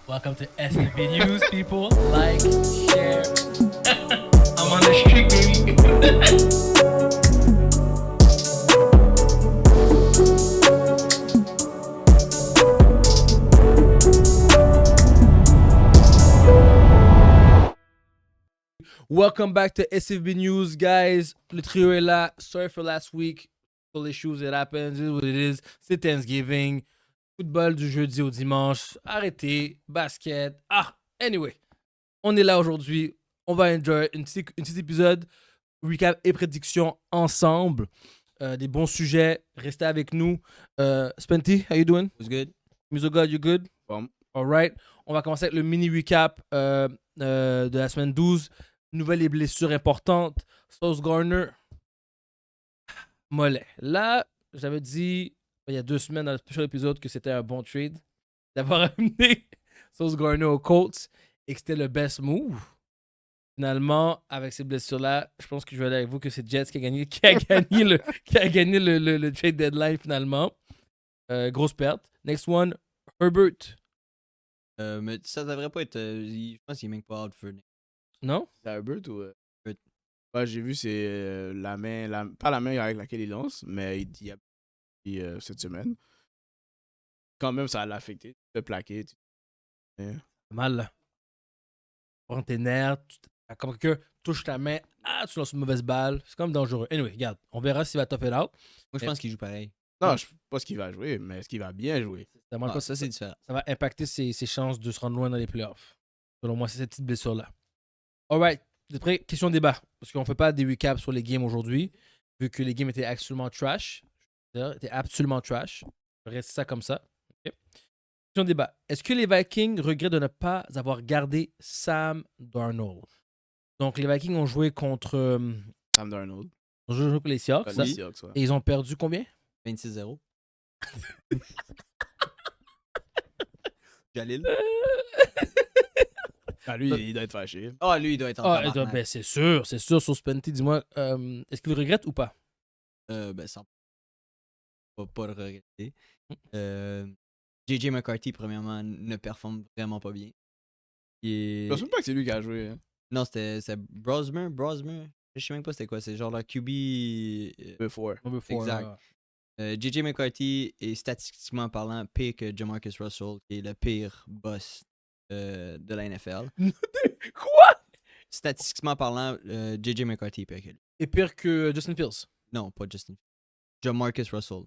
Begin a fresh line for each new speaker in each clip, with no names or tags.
Welcome to SNB News, people. Like, share. I'm on the street, baby. Welcome back to SFB News, guys. Le trio est là. Sorry for last week. All issues, it happens. It is what it is. C'est Thanksgiving. Football du jeudi au dimanche. Arrêtez. Basket. Anyway. On est là aujourd'hui. On va enjoy un petit épisode. Recap et prédictions ensemble. Des bons sujets. Restez avec nous. Spenty, how you doing?
What's good?
Musogod, you good?
Bon.
All right. On va commencer avec le mini recap de la semaine 12. Nouvelles et blessures importantes. Sauce Gardner. Mollet. Là, j'avais dit il y a 2 semaines dans le special épisode que c'était un bon trade d'avoir amené Sauce Gardner aux Colts et que c'était le best move. Finalement, avec ces blessures-là, je pense que je vais aller avec vous que c'est Jets qui a gagné, le trade deadline finalement. Grosse perte. Next one, Herbert.
Mais ça devrait pas être. Je pense qu'il est même pas out for.
Non?
C'est Herbert ou.
Herbert.
Ouais, j'ai vu, c'est la main. Pas la main avec laquelle il lance, mais il a cette semaine. Quand même, ça l'a affecté. Tu te plaqué.
Mal là. Prends tes nerfs, comme quelqu'un touche ta main, tu lances une mauvaise balle. C'est comme dangereux. Anyway, regarde, on verra s'il va tough it out.
Moi, je pense qu'il joue pareil.
Non, je sais pas ce qu'il va jouer, mais est-ce qu'il va bien jouer?
Ça, c'est différent.
Ça va impacter ses chances de se rendre loin dans les playoffs. Selon moi, c'est cette petite blessure-là. Alright, vous êtes prêts? Question débat. Parce qu'on ne fait pas des recaps sur les games aujourd'hui, vu que les games étaient absolument trash. Étaient absolument trash. Je vais rester ça comme ça. Okay. Question débat. Est-ce que les Vikings regrettent de ne pas avoir gardé Sam Darnold? Donc, les Vikings ont joué contre.
Sam Darnold.
Ils ont joué contre les Seahawks.
Les Seahawks, ouais.
Et ils ont perdu combien?
26-0. Jalil.
Lui, il doit être fâché.
Ah, lui, il doit être en tabarnak.
Ben, c'est sûr. Sur Spenty, dis-moi, est-ce qu'il regrette ou pas?
Ben, sans. Pas le regretter. JJ McCarthy, premièrement, ne performe vraiment pas bien.
Je pense même pas que c'est lui qui a joué. Hein.
Non, c'était Brosmer. Je sais même pas c'était quoi. C'est genre la QB.
Before.
Exact. JJ McCarthy est statistiquement parlant pire que Jamarcus Russell, qui est le pire boss de la NFL.
Quoi?
Statistiquement parlant, JJ McCarthy est pire que lui.
Et pire que Justin Fields?
Non, pas Justin. Jamarcus Russell.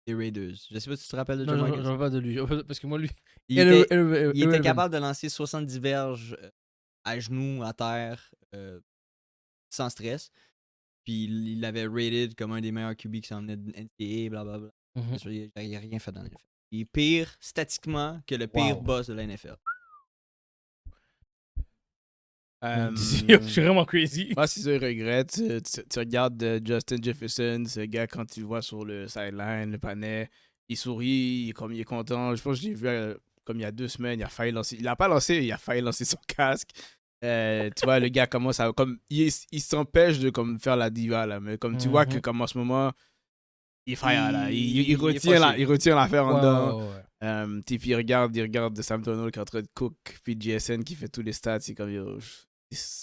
Les Raiders. Je sais pas si tu te rappelles de
Non,
Jamarcus.
je ne pas de lui. Parce que moi, lui.
Il était capable de lancer 70 verges à genoux, à terre, sans stress. Puis il l'avait rated comme un des meilleurs QB qui s'en venait de NCAA, blablabla. Il n'a rien fait dans la NFL. Il est pire statistiquement que le pire boss de la NFL.
Je suis vraiment crazy.
Moi, si je regrette, tu regardes Justin Jefferson, ce gars, quand tu le vois sur le sideline, le panel, il sourit, il est content. Je pense que je l'ai vu comme il y a 2 semaines, il a failli lancer. Il n'a pas lancé, il a failli lancer son casque. Tu vois, le gars commence à. Comme, il s'empêche de comme, faire la diva, là. Mais comme tu vois que, comme en ce moment, il est fire, là. Il retient l'affaire en dedans. Puis il regarde Sam Darnold qui est en train de cook, puis JSN qui fait tous les stats. C'est comme.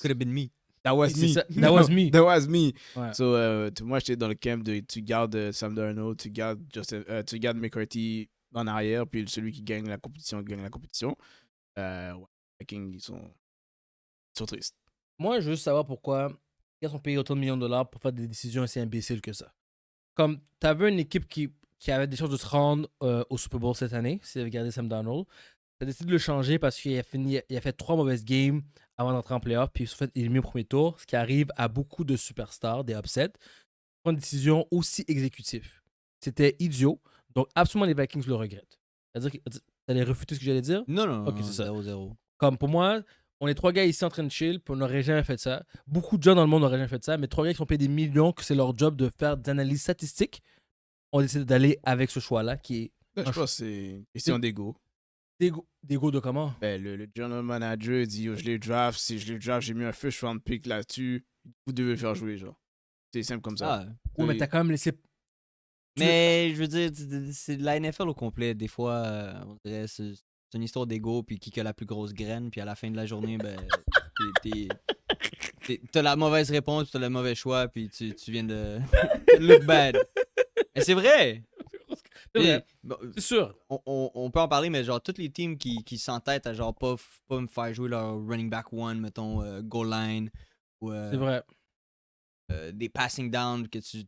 Could have been me.
That was me.
That was me.
That was me.
Ouais.
So, moi, j'étais dans le camp de tu gardes Sam Darnold, tu gardes McCarthy en arrière, puis celui qui gagne la compétition gagne la compétition. Les Vikings, ils sont tristes.
Moi, je veux juste savoir pourquoi ils ont payé autant de millions de dollars pour faire des décisions aussi imbéciles que ça. Comme, t'avais une équipe qui avait des chances de se rendre au Super Bowl cette année, si tu avais gardé Sam Darnold. T'as décidé de le changer parce qu'il a fait 3 mauvaises games avant d'entrer en playoff, puis ils ont fait éliminer au premier tour, ce qui arrive à beaucoup de superstars, des upsets. Prendre une décision aussi exécutive. C'était idiot, donc absolument les Vikings le regrettent. C'est-à-dire que t'allais refuter ce que j'allais dire?
Non,
Ok, c'est ça.
0-0.
Comme pour moi, on est 3 gars ici en train de chill, puis on n'aurait jamais fait ça. Beaucoup de gens dans le monde n'auraient jamais fait ça, mais 3 gars qui sont payés des millions, que c'est leur job de faire des analyses statistiques, ont décidé d'aller avec ce choix-là, qui est...
Je pense que c'est une question d'ego.
D'ego de comment?
Ben, le general manager dit je les draft, si je les draft, j'ai mis un first round pick là-dessus, vous devez le faire jouer, genre. C'est simple comme ça.
Oui, mais t'as quand même laissé...
Mais je veux dire, c'est de la NFL au complet. Des fois, on dirait c'est c'est une histoire d'ego, puis qui a la plus grosse graine, puis à la fin de la journée, ben, t'as la mauvaise réponse, t'as le mauvais choix, puis tu viens de look bad. Mais c'est vrai!
C'est vrai.
Bon,
C'est sûr.
on peut en parler, mais genre, toutes les teams qui s'entêtent à genre pas me faire jouer leur running back one, mettons, goal line, ou
C'est vrai.
des passing down que tu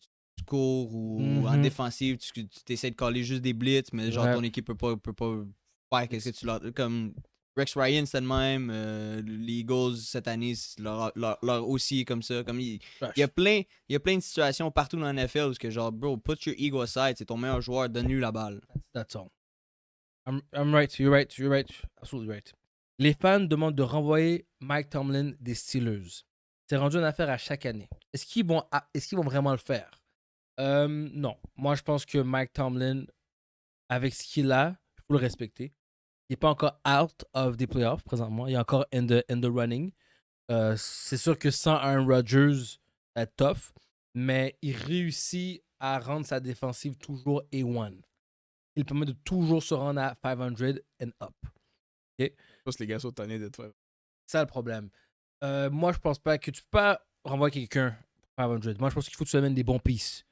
cours, ou en
Mhm.
défensive, tu essaies de coller juste des blitz, mais genre,
Ouais.
ton équipe peut pas faire qu'est-ce que tu leur... Comme Rex Ryan, c'était le même, les Eagles, cette année, leur aussi est comme ça. Comme il y a plein de situations partout dans la NFL où que genre, bro, put your ego aside, c'est ton meilleur joueur, donne-lui la balle.
That's all. I'm right. You're right. You're right. Absolutely right. Les fans demandent de renvoyer Mike Tomlin des Steelers. C'est rendu une affaire à chaque année. Est-ce qu'ils vont vraiment le faire? Non. Moi, je pense que Mike Tomlin, avec ce qu'il a, il faut le respecter. Il n'est pas encore out of the playoffs présentement. Il est encore in the running. C'est sûr que sans Aaron Rodgers, ça va être tough. Mais il réussit à rendre sa défensive toujours A1. Il permet de toujours se rendre à 500 and up.
Je pense que les gars sont tannés d'être fait.
C'est ça le problème. Moi, je pense pas que tu peux pas renvoyer quelqu'un pour 500. Moi, je pense qu'il faut que tu amènes des bons pieces.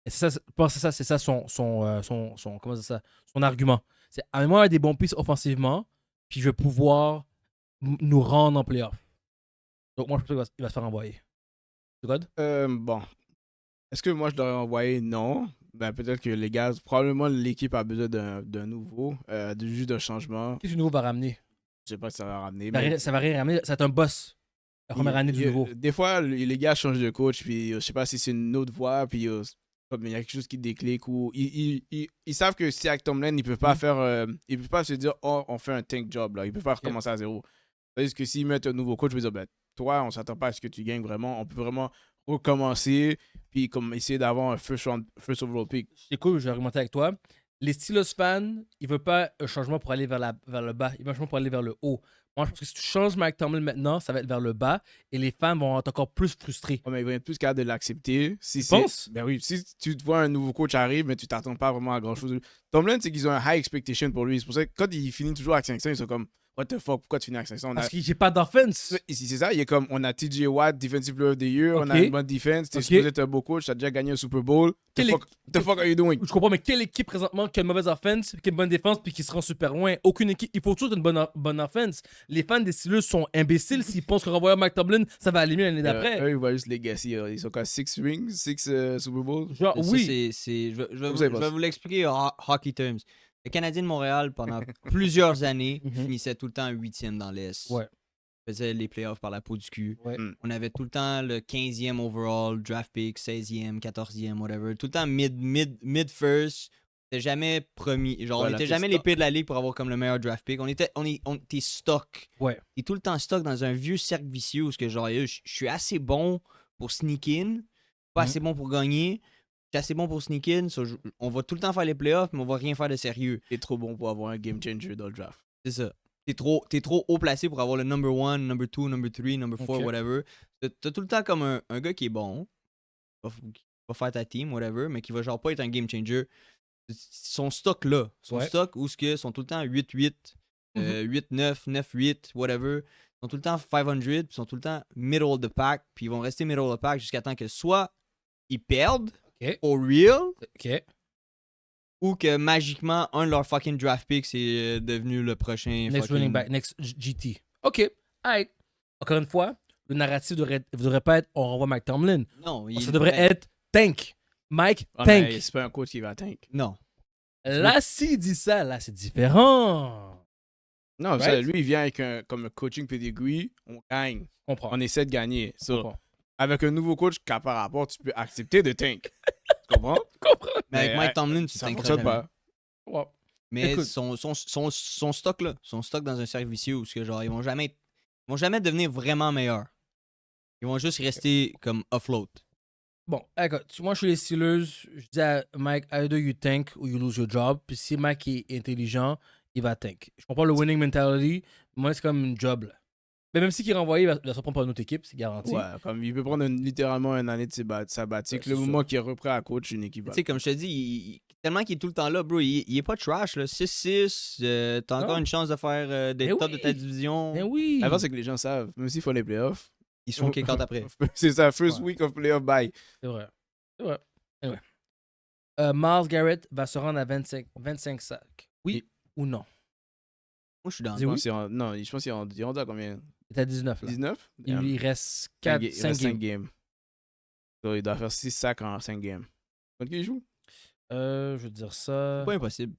Et c'est ça, je pense que c'est ça comment dire ça, son argument. C'est amène-moi des bons pieces offensivement, puis je vais pouvoir nous rendre en playoff. Donc, moi, je pense qu'il va se faire envoyer. C'est good?
Bon. Est-ce que moi, je dois envoyer? Non. Ben, peut-être que les gars, probablement l'équipe a besoin d'un nouveau, juste d'un changement.
Qu'est-ce que le nouveau va ramener?
Je sais pas si ça va ramener. Mais
Ça va rien ramener. Ça va être un boss. La première année du nouveau.
Des fois, les gars changent de coach, puis je sais pas si c'est une autre voie, puis comme il y a quelque chose qui déclic, ou ils savent que si avec Tomlin, ils peuvent pas faire. Ils peuvent pas se dire, oh, on fait un tank job, là. Ils peuvent pas recommencer à zéro. C'est-à-dire que s'ils mettent un nouveau coach, ils vont dire, ben, toi, on s'attend pas à ce que tu gagnes vraiment. On peut vraiment recommencer, puis comme essayer d'avoir un first overall pick.
C'est cool, je vais argumenter avec toi. Les Steelers fans, ils veulent pas un changement pour aller vers le bas, ils veulent un changement pour aller vers le haut. Moi, je pense que si tu changes Mike Tomlin maintenant, ça va être vers le bas et les fans vont être encore plus frustrés.
Ouais, mais ils vont être plus capables de l'accepter. Si
Tu penses?
Ben oui, si tu te vois un nouveau coach arrive, mais tu t'attends pas vraiment à grand-chose. Tomlin, c'est qu'ils ont un high expectation pour lui. C'est pour ça que quand il finit toujours avec 500, ils sont comme, what the fuck, pourquoi tu finis avec 500?
Parce que j'ai pas d'offense.
Ici, c'est ça, il est comme, on a TJ Watt, Defensive Player of the Year, on a une bonne defense, t'es supposé être un beau coach, t'as déjà gagné un Super Bowl. The fuck are you doing?
Je comprends, mais quelle équipe présentement qui a une mauvaise offense, qui a une bonne défense, puis qui se rend super loin? Aucune équipe. Il faut toujours une bonne offense. Les fans des Steelers sont imbéciles s'ils pensent que renvoyer Mike Tomlin, ça va aller mieux l'année d'après.
Eux, ils voient juste Legacy. Ils sont quoi, 6 rings, 6 Super Bowls?
Genre,
Ça,
oui.
je vais vous l'expliquer en hockey terms. Le Canadien de Montréal, pendant plusieurs années, finissait tout le temps 8e dans l'Est.
Ouais.
Faisait les playoffs par la peau du cul.
Ouais.
On avait tout le temps le 15e overall, draft pick, 16e, 14e, whatever. Tout le temps mid first. T'es jamais premier. Genre, on était jamais les pires de la ligue pour avoir comme le meilleur draft pick. T'es stock.
Ouais.
T'es tout le temps stock dans un vieux cercle vicieux où que genre, je suis assez bon pour sneak in, pas assez bon pour gagner. Je suis assez bon pour sneak in. On va tout le temps faire les playoffs, mais on va rien faire de sérieux.
T'es trop bon pour avoir un game changer dans le draft.
C'est ça. T'es trop haut placé pour avoir le number 1, number 2, number 3, number 4, whatever. T'as tout le temps comme un gars qui est bon, qui va faire ta team, whatever, mais qui va genre pas être un game changer. Son stock là, stock où ils sont tout le temps 8-8, 8-9, 9-8, whatever. Ils sont tout le temps 500, puis ils sont tout le temps middle of the pack, puis ils vont rester middle of the pack jusqu'à temps que soit ils perdent, for real, ou que magiquement, un de leurs fucking draft picks est devenu le prochain
Next running back, next GT. OK. Alright. Encore une fois, le narratif devrait pas être on renvoie Mike Tomlin.
Non.
Ça devrait être tank. Mike, tank.
Mais c'est pas un coach qui va tank.
Non.
Là, s'il dit ça, là, c'est différent.
Non, ça, lui, il vient avec comme un coaching pedigree. On gagne.
Comprends.
On essaie de gagner. Avec un nouveau coach qui a par rapport, tu peux accepter de tank. Tu comprends?
Mais avec Mike Tomlin, tu tankeras jamais.
Pas.
Ouais.
Mais écoute, son stock là, son stock dans un cercle vicieux où genre, ils vont jamais devenir vraiment meilleurs. Ils vont juste rester comme afloat.
Bon, écoute, moi je suis les Steelers, je dis à Mike, either you tank or you lose your job. Puis si Mike est intelligent, il va tank. Je comprends le winning mentality, moi c'est comme une job là. Mais même s'il est renvoyé, il va se prendre par une autre équipe, c'est garanti.
Ouais, comme il peut prendre littéralement une année de sabbatique.
Ouais,
Le
c'est
moment qu'il est repris à coach une équipe.
Tu sais, comme je te dis, tellement qu'il est tout le temps là, bro, il est pas trash, là. 6-6, t'as encore
Non.
une chance de faire des
Mais
top de ta
oui.
division.
Mais oui.
L'avant, c'est que les gens savent, même s'ils font les playoffs.
Ils sont kick-out après.
C'est ça, first
Ouais.
week of playoff bye.
C'est vrai. C'est vrai. Anyway. Myles Garrett va se rendre à 25 sacs. Oui ou non?
Moi, je suis dans.
Dis oui.
Non, je pense qu'il est rendu à combien?
Il est à 19 là.
19?
Il reste
Il
5
reste 5
games.
games. Donc, il doit faire 6 sacs en 5 games. Contre qui il joue?
Je veux dire ça.
C'est pas impossible.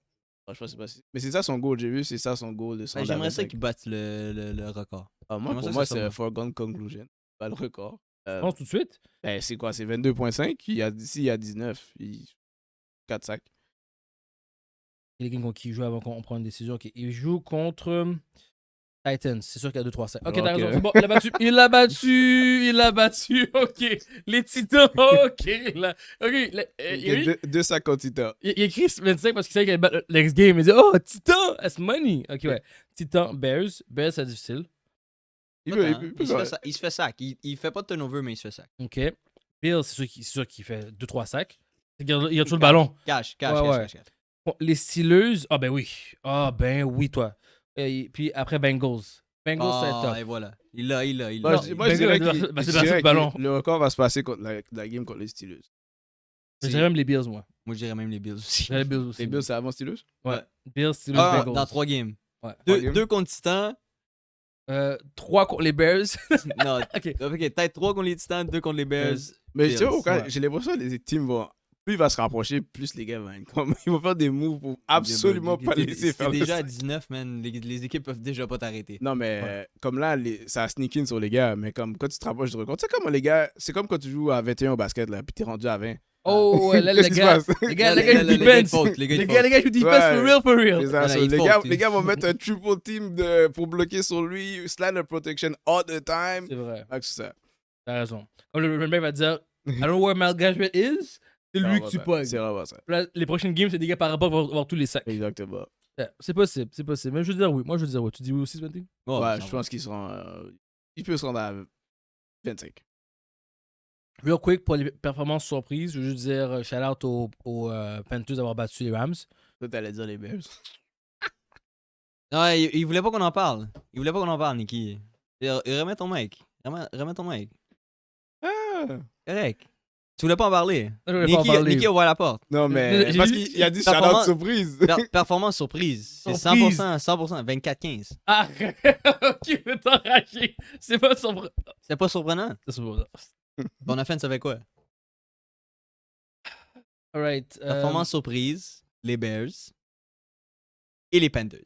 Je pense que c'est pas si... Mais c'est ça son goal, j'ai vu, c'est ça son goal de 100
J'aimerais ça qu'il batte le record.
Moi,
j'aimerais
pour
ça
moi,
que ça
c'est un
soit
foregone conclusion. Pas le record.
Je pense tout de suite.
C'est quoi? C'est 22.5. Ici, il y a 19. 4 sacs.
Les games contre qui il joue avant qu'on prenne une décision. Ok. Il joue contre Titans. C'est sûr qu'il y a 2-3 sacs. Ok, t'as
Ok.
raison. C'est bon. Il l'a battu. Il l'a battu. Il l'a battu. Ok. Les Titans. Ok. Ok.
Il y a 2 sacs contre Titan.
Il écrit 25 parce qu'il savait qu'il allait battre le next game. Il dit oh, Titan, that's money. Ok, ouais. Titan, Bears. Bears, c'est difficile.
Il
Pas
veut-
tant.
il peut-
Il se fait sac. Il fait pas de turnover, mais il se fait sac.
Ok. Bill, c'est sûr qu'il fait 2-3 sacs. Il garde toujours le ballon.
Cash.
Ouais. Bon, les Steelers, ah ben oui. Ah ben oui, toi. Et puis après Bengals. Bengals, ça va être tough.
Et voilà. Il l'a.
Moi,
Non,
je
Bengals,
dirais
va
qu'il-
se passer
je dirais
le ballon.
que le record va se passer contre la game contre les Steelers.
Je dirais même les Bills, moi.
Moi, je dirais même les Bills aussi.
Je dirais les Bills aussi.
Les Bills, c'est avant Steelers?
Ouais. Bills, Steelers,
Ah,
Bengals.
dans 3 games.
Ouais.
2 contre Titans.
3 contre les Bears.
Non,
Ok.
ok, peut-être 3 contre les Titans, 2 contre les Bears.
Mais tu sais,
Bills,
pourquoi
ouais.
j'ai l'impression que les teams vont. Plus il va se rapprocher, plus les gars vont être comme. Ils vont faire des moves pour absolument pas laisser faire
C'est
le
déjà à
sac.
19, man. Les équipes peuvent déjà pas t'arrêter.
Non, mais comme là, ça a sneak in sur les gars. Mais comme quand tu te rapproches du record, tu sais comment les gars. C'est comme quand tu joues à 21 au basket, là, puis t'es rendu à 20.
Oh, là,
Qu'est-ce
les
qui se
gars.
passe?
Les gars,
Les
les gars,
gars,
ils
les gars de
defense.
faute, les gars de
Les gars, ils defense
Ouais.
for real.
C'est ça,
Voilà,
so,
il
les,
faut
gars,
que-
les gars vont mettre un triple team pour bloquer sur lui, slider protection all the time.
C'est vrai.
Fait que c'est ça.
T'as raison. Comme le running back va dire, I don't know where Myles Garrett is, c'est lui que tu pognes.
C'est vraiment ça.
Là, les prochaines games, c'est des gars par rapport à avoir tous les sacs.
Exactement.
Ouais, c'est possible. Mais je veux dire oui. Moi, je veux dire oui. Tu dis oui aussi, Spenty?
Oh,
Ouais,
ça
je
va.
pense qu'il il peut se rendre à 25.
Real quick, pour les performances surprises, je veux juste dire shout-out aux Panthers d'avoir battu les Rams.
Toi, t'allais dire les Bears.
Non, il voulait pas qu'on en parle. Il voulait pas qu'on en parle, Nicky. Remets ton mic. Remets ton mic.
Ah!
Correct. Tu voulais pas en parler.
Je voulais pas en
Nicky
parler.
a ouvert la porte.
Non, mais
J'ai
parce
vu-
qu'il a dit
Performance-
shout-out surprise.
Performance surprise. C'est
Surprise.
100%, 24-15.
Ah, ok, mais t'as raché. C'est pas surprenant.
C'est pas surprenant.
C'est surprenant.
Ton offense savait quoi?
Alright.
Performance surprise, les Bears et les Panthers.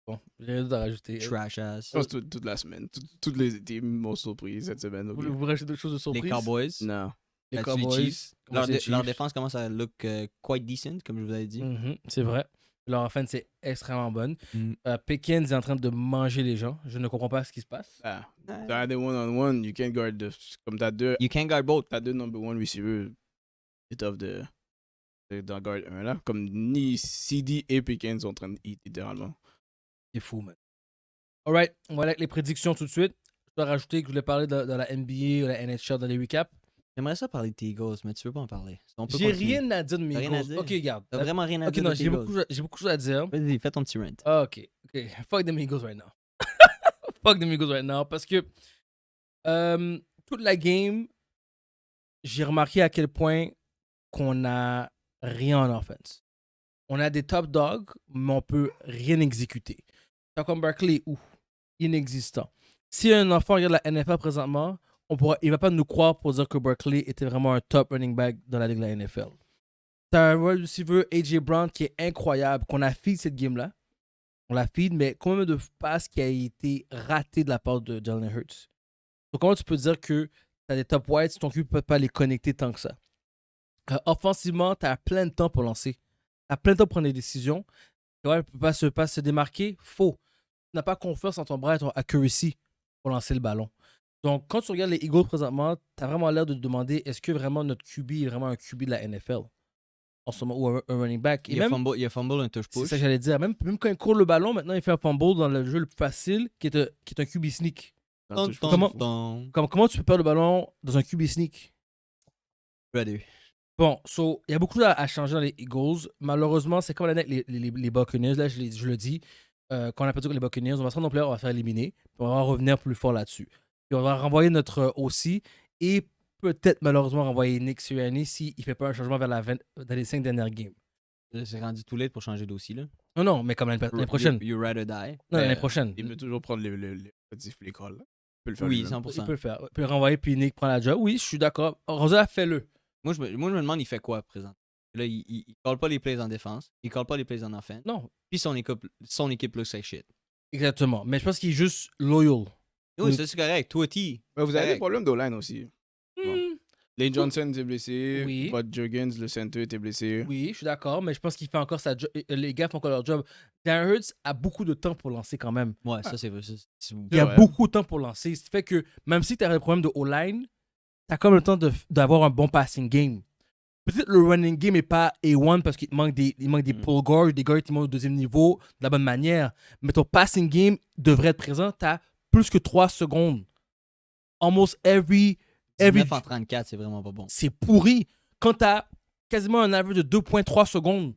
Bon, j'ai rien d'autre à rajouter.
Trash ass.
Je pense toute la semaine. Toutes les teams m'ont surpris cette semaine. ok.
Vous rajoutez d'autres choses de surprise?
Les Cowboys.
Non.
Les
là-dessus, les
Cowboys.
Chiefs.
Comment
Leur,
c'est
leur
Chiefs?
défense commence à look quite decent, comme je vous avais dit.
Mhm, c'est vrai. Leur offense c'est extrêmement bonne.
Mm.
Pickens est en train de manger les gens. Je ne comprends pas ce qui se passe.
Ah, t'as des one-on-one, you can't guard comme t'as deux
You can't guard both.
number one receivers. C'est tough d'en guard un là. Comme ni CD et Pickens sont en train de hit littéralement.
C'est fou, man. Alright, on va aller avec les prédictions tout de suite. Je dois rajouter que je voulais parler de la NBA ou la NHL dans les recaps.
J'aimerais ça parler de tes Eagles, mais tu veux pas en parler. On peut
J'ai
continuer.
rien à dire de mes
T'as rien à
goals.
dire?
Ok, regarde.
T'as vraiment rien à
Ok,
dire
non,
de tes
j'ai
Eagles.
beaucoup de choses à dire.
Vas-y, fais ton petit rant.
Ah, ok. Fuck them Eagles right now. Fuck them Eagles right now. Parce que toute la game, j'ai remarqué à quel point qu'on n'a rien en offense. On a des top dogs, mais on peut rien exécuter. T'as comme Barkley, inexistant. Si un enfant regarde la NFL présentement, il va pas nous croire pour dire que Barkley était vraiment un top running back dans la ligue de la NFL. T'as un wide receiver, AJ Brown, qui est incroyable, qu'on a feed cette game-là. On la feed, mais combien de passes qui a été raté de la part de Jalen Hurts? Donc, comment tu peux dire que tu as des top wides si ton QB ne peut pas les connecter tant que ça? Offensivement, tu as plein de temps pour lancer. Tu as plein de temps pour prendre des décisions. Tu ne peux pas se démarquer. Faux. Tu n'as pas confiance en ton bras et ton accuracy pour lancer le ballon. Donc, quand tu regardes les Eagles présentement, tu as vraiment l'air de te demander est-ce que vraiment notre QB est vraiment un QB de la NFL? en ce moment, ou un running back. Et
Il a fumble un touch push.
C'est ça que j'allais dire. Même quand il court le ballon, maintenant, il fait un fumble dans le jeu le plus facile, qui est un QB sneak. Comment tu peux perdre le ballon dans un QB sneak? Bon, il y a beaucoup à changer dans les Eagles. Malheureusement, c'est comme l'année avec les Buccaneers. Là, je le dis. Quand on a perdu avec les Buccaneers, on va se rendre en playoff, on va faire éliminer. Puis on va revenir plus fort là-dessus. Puis on va renvoyer notre OC et peut-être malheureusement renvoyer Nick Sirianni s'il ne fait pas un changement dans les 5 dernières games.
C'est rendu tout late pour changer d'aussi, là.
Non, mais comme l'année prochaine.
You rather die.
Non, l'année prochaine.
Il peut toujours prendre les petits calls. Il peut le faire.
Oui,
lui-même.
100%.
Il peut le faire. Il peut le renvoyer, puis Nick prend la job. Oui, je suis d'accord. Rosa, fais-le.
Moi, je me demande, il fait quoi, présent? Là, il colle pas les plays en défense. Il colle pas les plays en offense.
Non.
Puis son équipe looks like shit.
Exactement. Mais je pense qu'il est juste loyal.
Oui, ça, c'est correct. Toi,
Mais vous avez des problèmes d'O-line aussi.
Hmm.
Lane Johnson était blessé.
Oui.
Bud Jurgens, le center, était blessé.
Oui, je suis d'accord, mais je pense qu'il fait encore sa job. Les gars font encore leur job. Darren Hurts a beaucoup de temps pour lancer quand même.
Ouais, ça, c'est vrai.
Il y a beaucoup de temps pour lancer. Ce qui fait que même si tu as un problème de O-line, tu as comme le temps d'avoir un bon passing game. Peut-être le running game n'est pas A1 parce qu'il manque des pull guards, des gars qui montent au deuxième niveau de la bonne manière. Mais ton passing game devrait être présent. Tu as plus que 3 secondes. Almost every
9 en 34, c'est vraiment pas bon.
C'est pourri. Quand tu as quasiment un average de 2,3 secondes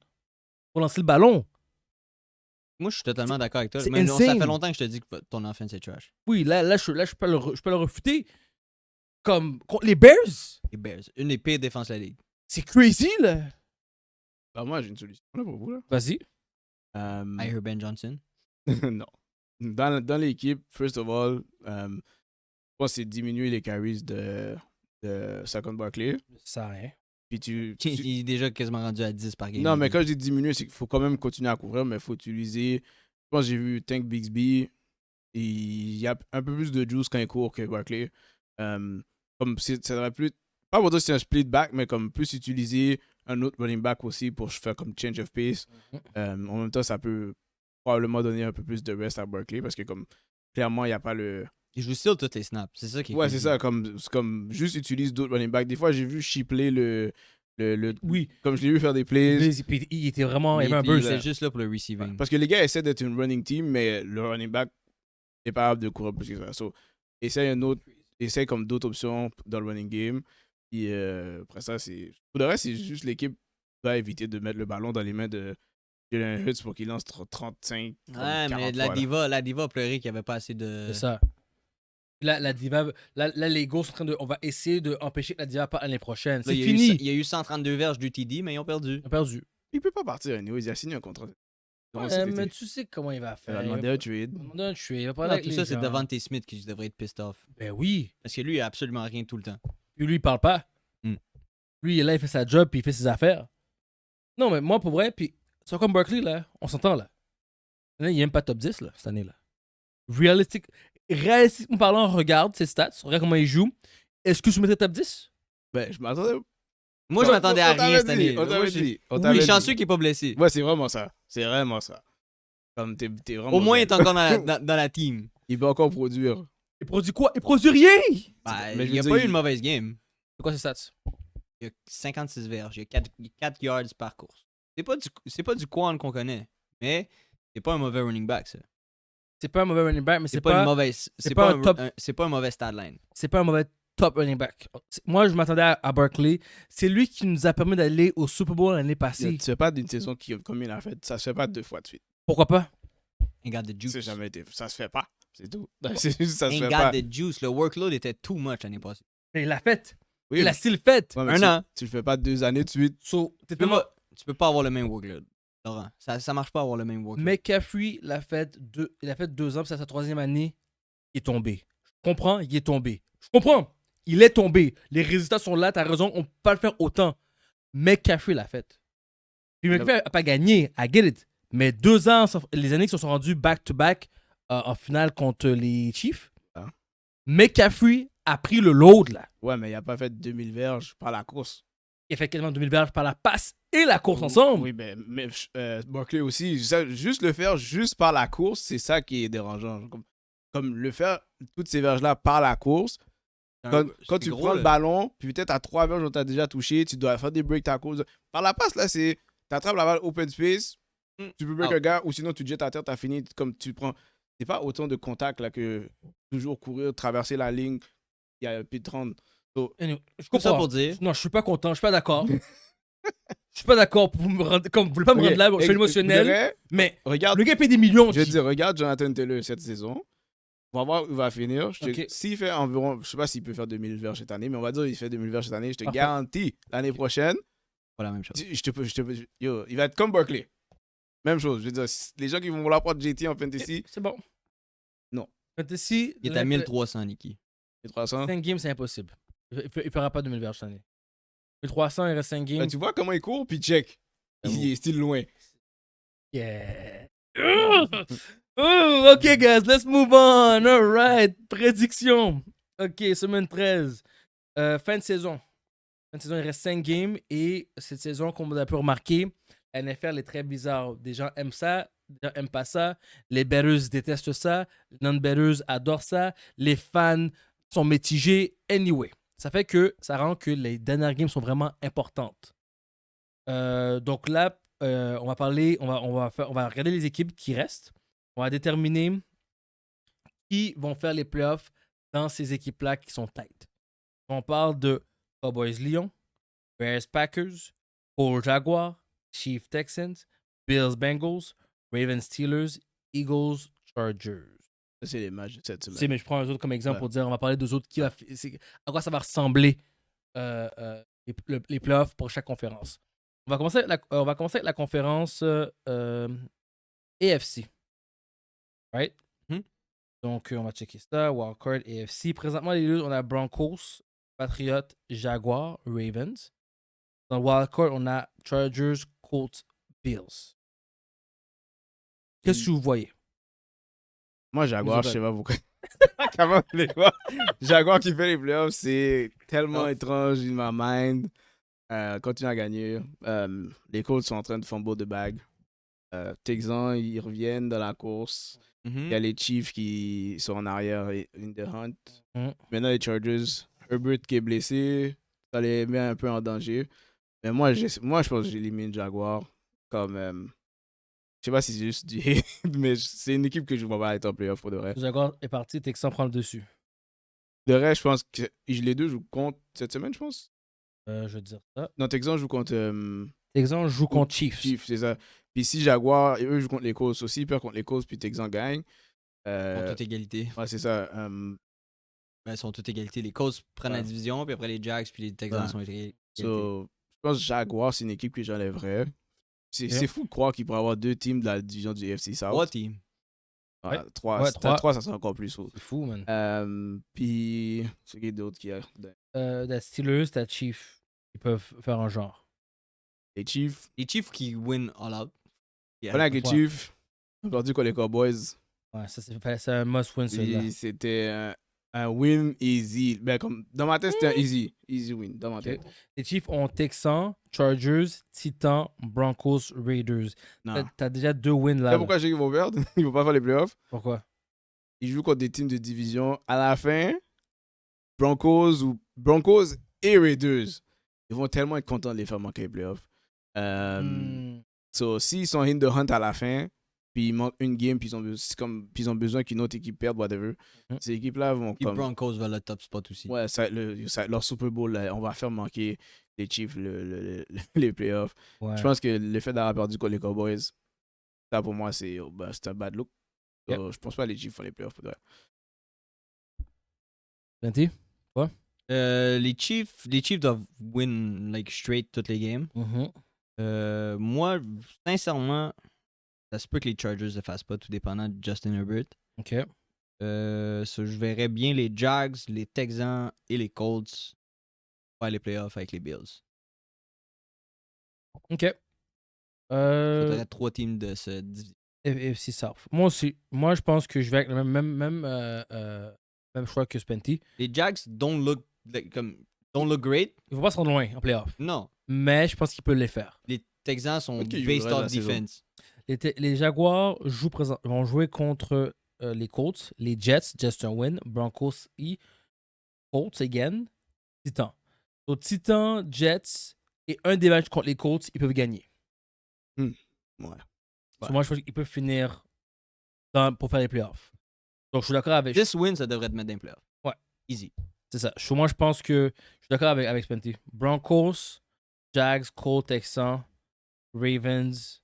pour lancer le ballon.
Moi, je suis totalement d'accord avec toi.
C'est
Mais non,
insane.
ça fait longtemps que je te dis que ton offense est trash.
Oui, là je peux le refuter. Comme contre les Bears,
Les Bears, une des pires défenses de la ligue.
c'est crazy, là.
Bah, moi, j'ai une solution là pour vous. Là.
Vas-y.
I hear Ben Johnson.
Non. Dans l'équipe, first of all, je pense que c'est diminuer les carries de Saquon Barkley.
Ça rien.
Puis
Il est déjà quasiment rendu à 10 par game.
Non, mais quand je dis diminuer, c'est qu'il faut quand même continuer à couvrir, mais il faut utiliser. Je pense que j'ai vu Tank Bigsby. Il y a un peu plus de juice quand il court que Barkley. Comme ça devrait plus. Pas pour dire que c'est un split back, mais comme plus utiliser un autre running back aussi pour faire comme change of pace. En même temps, ça peut probablement donner un peu plus de rest à Barkley parce que comme clairement, il n'y a pas le.
Il joue still tous les snaps. C'est ça qui est
Ouais,
crazy.
c'est ça. Comme juste utilise d'autres running backs. Des fois, j'ai vu Shipley
Oui.
Comme je l'ai vu faire des plays.
Puis il était vraiment. Il y
Il
avait un burst.
était juste là pour le receiving.
Parce que les gars essaient d'être une running team, mais le running back n'est pas capable de courir plus que ça. So, essaye comme d'autres options dans le running game. Puis après ça, pour le reste, c'est juste l'équipe doit éviter de mettre le ballon dans les mains de Jalen Hurts pour qu'il lance 35.
Ouais, mais la diva a pleuré qu'il n'y avait pas assez de.
C'est ça. La diva. Là, les gars sont en train de. On va essayer d'empêcher que la diva parte l'année prochaine. C'est fini.
Il y a eu 132 verges du TD, mais ils ont perdu.
Ils ont perdu.
Il peut pas partir, anyway. Il a signé un contrat.
Mais tu sais comment il va
Il
faire.
va demander un trade.
Il va demander un trade. Il va parler
Non,
avec
tout
les
ça, c'est
gens.
Devante Smith qui devrait être pissed off.
Ben oui.
Parce que lui, il a absolument rien tout le temps.
Puis lui, il parle pas. Lui, il est là, il fait sa job, puis il fait ses affaires. Non, mais moi, pour vrai, puis c'est comme Barkley, là, on s'entend, là. Là, il n'est même pas top 10, là, cette année-là. Réalistiquement parlant, regarde ses stats, regarde comment il joue. Est-ce que tu mettrais top 10?
Ben, je m'attendais.
Moi, je m'attendais à rien cette année.
On t'avait dit.
Oui, chanceux qu'il n'est pas blessé.
Ouais, c'est vraiment ça. C'est vraiment ça. Comme t'es vraiment.
Au moins, il est encore dans la team.
Il peut encore produire.
Il produit quoi? Il produit rien!
Ben,
Mais je
il n'y a
veux
pas
dire,
eu une mauvaise game.
C'est quoi ses stats?
Il y a 56 verges. Il y a 4 yards par course. C'est pas du Quan qu'on connaît. Mais c'est pas un mauvais running back, ça.
C'est pas un mauvais running back, mais
C'est pas une mauvaise.
c'est
C'est
pas
pas
un top-
c'est pas un mauvais stat line.
C'est pas un mauvais top running back. Moi, je m'attendais à Barkley. C'est lui qui nous a permis d'aller au Super Bowl l'année passée.
Tu fais pas d'une saison comme il a fait. Ça se fait pas 2 fois de suite.
Pourquoi pas?
Il got the juice.
Ça jamais été. Ça se fait pas. C'est tout. C'est juste ça se
Il
fait
got
pas.
the juice. Le workload était too much l'année passée.
Mais il l'a fait.
Oui,
Il a still fait.
ouais, mais
Un an.
Tu le fais pas 2 années de suite.
So,
Tu peux pas avoir le même workload, Laurent. Ça marche pas avoir le même workload.
McCaffrey il a fait 2 ans, puis c'est sa 3e année. Il est tombé. Je comprends, il est tombé. Je comprends. Il est tombé. Les résultats sont là, t'as raison, on peut pas le faire autant. McCaffrey l'a fait. Puis McCaffrey a pas gagné, I get it. Mais 2 ans, les années qui se sont rendues back-to-back en finale contre les Chiefs,
Ah.
McCaffrey a pris le load, là.
Ouais, mais il a pas fait 2000 verges par la course.
Il a fait quasiment 2000 verges par la passe et la course ensemble.
Oui, mais Barkley aussi. Juste le faire juste par la course, c'est ça qui est dérangeant. Comme le faire, toutes ces verges-là par la course, Quand tu prends le ballon, puis peut-être à 3 verges, on t'a déjà touché, tu dois faire des break tackles. Par la passe, là, c'est. T'attrapes la balle open space, tu peux break un gars, ou sinon tu te jettes à terre, t'as fini. Comme tu prends. C'est pas autant de contacts là, que toujours courir, traverser la ligne, il y a plus de 30. So,
je comprends ça
pour dire.
Non, je suis pas content, je suis pas d'accord. Je suis pas d'accord pour me rendre. Comme vous voulez pas me rendre là, je suis émotionnel. Mais regarde, le gars paye des millions.
Je veux dire, regarde Jonathan Taylor cette saison. On va voir où il va finir. S'il fait environ. Je sais pas s'il peut faire 2000 verges cette année, mais on va dire qu'il fait 2000 verges cette année. Je te garantis, l'année prochaine.
Pas la même chose.
Yo, il va être comme Barkley. Même chose. Je veux dire, les gens qui vont vouloir prendre JT en fantasy.
C'est bon.
Non.
Fantasy.
Il est à 1300, Nicky.
1300.
5 games, c'est impossible. Il fera pas 2000 verges cette année. 1300, il reste 5 games.
Ben, tu vois comment il court, puis check. Il est still loin.
Yeah. OK, guys, let's move on. All right. Prédiction. OK, semaine 13. Fin de saison. Fin de saison, il reste 5 games. Et cette saison, comme vous avez pu remarquer, la NFL est très bizarre. Des gens aiment ça, des gens n'aiment pas ça. Les betters détestent ça. Les non-betters adorent ça. Les fans sont mitigés. Anyway, ça fait que ça rend que les dernières games sont vraiment importantes. Donc là, on va parler, on va regarder les équipes qui restent. On va déterminer qui vont faire les playoffs dans ces équipes-là qui sont tight. On parle de Cowboys Lions, Bears Packers, Colts Jaguars, Chiefs Texans, Bills Bengals, Ravens Steelers, Eagles Chargers.
Ça, c'est les matchs de cette semaine.
Mais je prends un autre comme exemple pour dire, on va parler des autres à quoi ça va ressembler les playoffs pour chaque conférence. On va commencer avec la conférence AFC. Right? Donc, on va checker ça. Wildcard, AFC. Présentement, les deux, on a Broncos, Patriots, Jaguars, Ravens. Dans Wildcard, on a Chargers, Colts, Bills. Qu'est-ce que vous voyez?
Moi, Jaguars, je sais pas pourquoi. Comment les voir? Jaguars qui fait les playoffs, c'est tellement étrange in my mind. Continue à gagner. Les Colts sont en train de fumble de bag. Texans, ils reviennent dans la course. Il y a les Chiefs qui sont en arrière in the hunt. Maintenant, les Chargers, Herbert qui est blessé, ça les met un peu en danger. Mais moi je pense que j'élimine Jaguars. Comme, je sais pas si c'est juste du hate, mais c'est une équipe que je ne vois pas être en playoff pour de vrai.
Jaguars est parti, Texans prend le dessus.
De reste, je pense que les deux jouent contre cette semaine, je pense.
Je veux dire ça.
Non, Texans joue contre.
Texans joue contre Chiefs.
Chiefs, c'est ça. Puis si Jaguars, eux jouent contre les Colts aussi, ils perdent contre les Colts, puis Texans gagnent.
Ils sont toutes égalité.
Ouais, c'est ça.
Ils sont toutes égalité. Les Colts prennent la division, puis après les Jags, puis les Texans sont égalité.
So, je pense que Jaguars, c'est une équipe que j'enlèverais. C'est fou de croire qu'il pourrait y avoir 2 teams de la division du FC South.
3 teams.
Ouais, 3, ça serait encore plus fou.
C'est fou, man.
Puis, c'est qui d'autre qui a
la Steelers, la Chiefs, ils peuvent faire un genre.
Les Chiefs.
Les Chiefs qui win all out.
Voilà, avec les Chiefs, on a perdu contre les Cowboys.
Ouais, ça c'est un must-win, celui-là.
C'était un win easy. Ben, comme, dans ma tête, c'était un easy win. Dans ma tête.
Les Chiefs ont Texans, Chargers, Titans, Broncos, Raiders. T'as déjà 2 wins là.
Tu sais pourquoi je sais qu'ils vont perdre? Ils vont pas faire les playoffs.
Pourquoi?
Ils jouent contre des teams de division. À la fin, Broncos et Raiders, ils vont tellement être contents de les faire manquer les playoffs. So, s'ils sont in the hunt à la fin, puis il manque une game, puis ils ont besoin qu'une autre équipe perde, whatever, ces équipes-là vont
comme... Les Broncos veulent le top spot aussi.
Ouais, leur Super Bowl, là, on va faire manquer les Chiefs les playoffs. Ouais. Je pense que le fait d'avoir perdu contre les Cowboys, ça pour moi, c'est un bad look. So, je pense pas que les Chiefs font les playoffs pour de vrai.
Plenty? Quoi?
Les Chiefs doivent win like straight toutes les games. Moi, sincèrement, ça se peut que les Chargers ne fassent pas, tout dépendant de Justin Herbert.
OK.
Je verrais bien les Jags, les Texans et les Colts faire les playoffs avec les Bills.
OK.
Ça aurait 3 teams de ce division.
FC South. Moi aussi. Moi, je pense que je vais avec le même choix que Spenty.
Les Jags don't look great.
Ils vont pas se rendre loin en playoff.
Non.
Mais je pense qu'ils peuvent les faire.
Les Texans sont based off defense.
Les Jaguars vont jouer contre les Colts, les Jets un win, Broncos Colts again, Titans. Donc, Titans, Jets, et un des matchs contre les Colts, ils peuvent gagner.
Ouais.
So, moi, je pense qu'ils peuvent finir pour faire les playoffs. Donc, je suis d'accord avec.
10 wins, ça devrait te mettre dans les playoffs.
Ouais.
Easy.
C'est ça. Moi, je pense que je suis d'accord avec Spenty. Broncos, Jags, Colts, Texans, Ravens.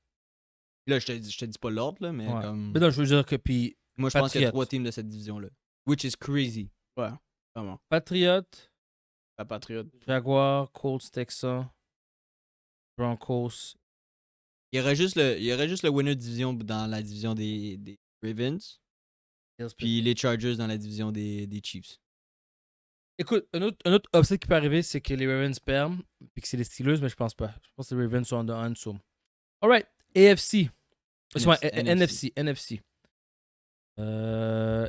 Là, je te dis pas l'ordre, là, mais
Ouais.
comme.
Mais non, je veux dire que puis
Moi, je pense qu'il y a
Patriots.
3 teams de cette division-là. Which is crazy.
Ouais, vraiment.
Patriots,
La Patriote.
Jaguars, Colts, Texans, Broncos.
Il y aurait juste le winner de division dans la division des Ravens. Puis les Chargers dans la division des Chiefs.
Écoute, un autre upset qui peut arriver, c'est que les Ravens perdent, puis que c'est les Steelers, mais je pense pas. Je pense que les Ravens sont en dessous. Alright, AFC. NFC.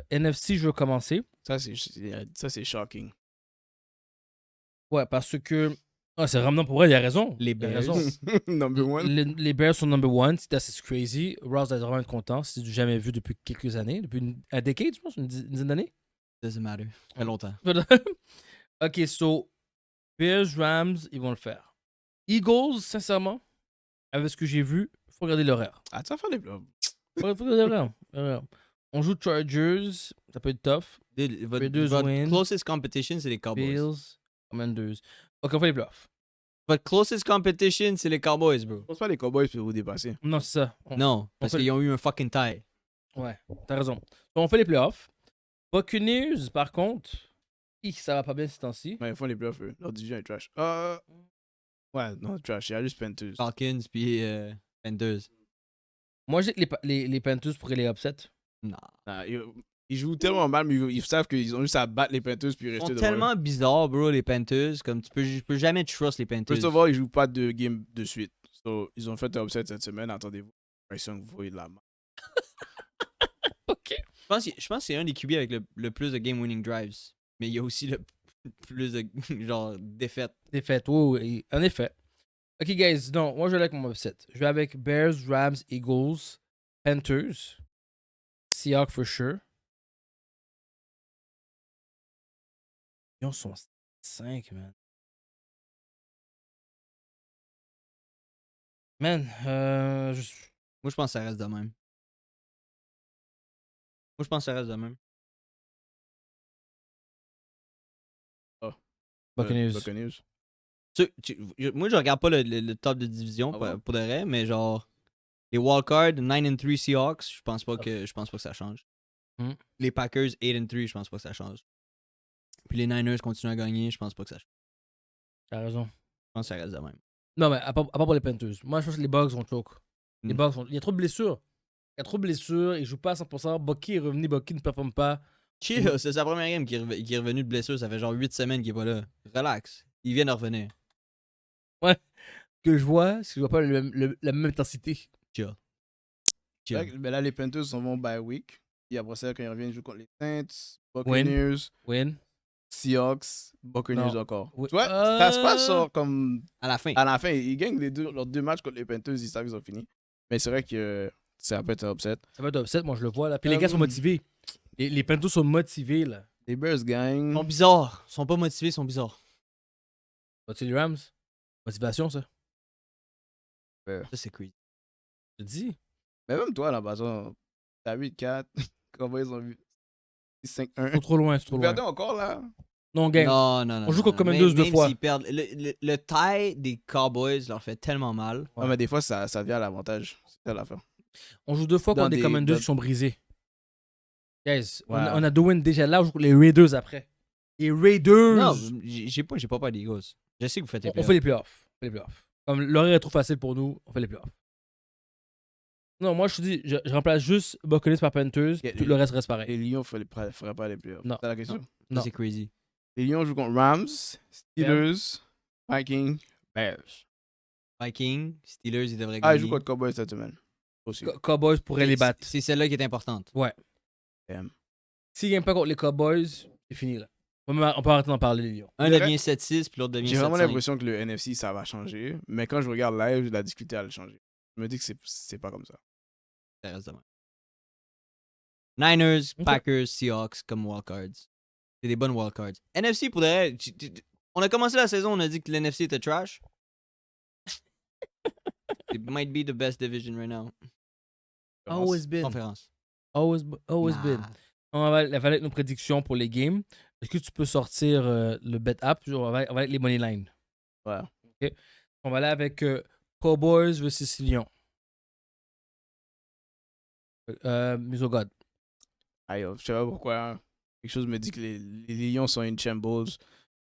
NFC, je veux commencer.
Ça, c'est shocking.
Ouais, parce que. Ah, c'est vraiment pour vrai, il a raison.
Les
Il a
Bears.
raison.
Number one.
Les Bears sont number one. C'est crazy. Ross doit vraiment être content. C'est du jamais vu depuis quelques années. Depuis un decade, je pense, une dizaine d'années.
Doesn't matter. Ça fait longtemps.
Ok, so Bears, Rams, ils vont le faire. Eagles, sincèrement, avec ce que j'ai vu, il faut regarder l'horaire.
Ah, tu vas faire les playoffs.
Faut regarder l'horaire. On joue Chargers, ça peut être tough.
Votre
win.
closest competition, c'est les Cowboys.
Bills, Commanders. Ok, on fait les playoffs.
Votre closest competition, c'est les Cowboys, bro.
Je pense pas que les Cowboys peuvent vous dépasser.
Non, c'est ça.
Non, parce
fait-
qu'ils ont eu un fucking tie.
Ouais, t'as raison. Donc, on fait les playoffs. Buccaneers, par contre, ça va pas bien ces temps-ci.
Ouais, ils font les playoffs, eux. Leur division est trash. Ouais, non, trash. Il y a juste Panthers.
Falcons puis Panthers.
Moi, j'ai que les Panthers pourraient les upset.
Non.
Ah, ils jouent tellement mal, mais ils savent qu'ils ont juste à battre les Panthers puis
Ils
rester
sont
devant eux.
tellement bizarres, bro, les Panthers. Comme tu peux jamais trust les Panthers.
First of all, ils jouent pas de game de suite. So, ils ont fait un upset cette semaine. Attendez-vous. L'impression que vous voyez de la merde.
Ok.
Je pense que c'est un des QB avec le plus de game-winning drives. Mais il y a aussi le plus de genre défaites.
Défaite, oui, en effet. Ok, guys, non, moi je vais avec mon upset. Je vais avec Bears, Rams, Eagles, Panthers, Seahawks for sure. Ils sont 5, man. Man,
Moi, je pense que ça reste de même. Moi, je pense que ça reste de même.
Buccaneers.
Moi, je regarde pas le top de division pour de vrai, mais genre les wildcards 9-3 Seahawks, je pense pas que ça change.
Mm.
Les Packers 8-3, je pense pas que ça change. Puis les Niners continuent à gagner, je pense pas que ça change.
T'as raison.
Je pense que ça reste de même.
Non, mais à part pour les Panthers. Moi, je pense que les Bucks vont choke. Les
Mm.
Bucks il y a trop de blessures. Ils jouent pas à 100%. Bucky est revenu, Bucky ne performe pas.
Chill, c'est sa première game qui est revenu de blessure, ça fait genre 8 semaines qu'il est pas là. Relax, il vient de revenir.
Que je vois, c'est que je vois pas la même intensité.
Chill.
Mais là, les Panthers s'en vont bye week. Et après ça, quand ils reviennent, ils jouent contre les Saints, Buccaneers,
Win.
Seahawks, Buccaneers
Non.
encore.
Oui.
Tu vois, ça se passe genre, comme
À la fin.
à la fin. Ils gagnent leurs deux matchs contre les Panthers, ils savent qu'ils ont fini. Mais c'est vrai que ça peut être un upset.
Ça va être upset, moi je le vois là. Puis les gars sont motivés. Les Panthers sont motivés là.
Les Bears
Ils
gagnent.
sont bizarres. Ils sont pas motivés, ils sont bizarres.
Vas-tu les Rams? Motivation, ça.
Ça, c'est crazy.
Je te dis.
Mais même toi, là, bas t'as 8-4. Comment ils ont vu 5-1.
Trop loin, c'est trop
Vous
loin.
perdez encore, là?
Non, gang.
Non.
On joue contre
Même-
Commanders deux
même
fois.
s'ils perdent, le tie des Cowboys leur fait tellement mal.
Ouais, mais des fois, ça vient à l'avantage. C'est ça l'affaire.
On joue deux fois
Dans
contre des
des-
Commanders
dans-
qui sont brisés. Guys,
Ouais.
on a deux wins déjà là, on joue contre les Raiders après. Les Raiders!
Non, j'ai pas peur des Eagles. Je sais que vous faites les
On
playoffs.
fait les playoffs. Comme l'horaire est trop facile pour nous, on fait les playoffs. Non, moi je te dis, je remplace juste Buccaneers par Panthers,
Yeah,
tout le reste reste pareil.
Les Lions ne feraient pas les playoffs.
Non.
C'est la question.
Non.
Ça, c'est crazy.
Les Lions jouent contre Rams, Steelers, Vikings, Bears.
Vikings, Steelers, ils devraient
Ah,
gagner.
ils jouent contre Cowboys cette semaine. Aussi.
Cowboys pourraient les battre.
C'est celle-là qui est importante.
S'ils gagnent pas contre les Cowboys, c'est fini là. On peut arrêter d'en parler, les Lions.
Un
Le
devient 7-6, puis l'autre devient 7-5.
J'ai vraiment l'impression que le NFC, ça va changer. Mais quand je regarde live, la difficulté à le changer. Je me dis que c'est pas comme ça.
Ça reste de même. Niners,
Ok.
Packers, Seahawks comme wildcards. C'est des bonnes wildcards. NFC, pour de vrai, on a commencé la saison, on a dit que l'NFC était trash. It might be the best division right now.
Always been.
Conférence.
Always been. On va aller avec nos prédictions pour les games. Est-ce que tu peux sortir le bet app? On va avec les money lines.
Ouais.
Okay. On va aller avec Cowboys versus Lions. Misogod.
Aïe, je sais pas pourquoi. Quelque chose me dit que les Lions sont in shambles.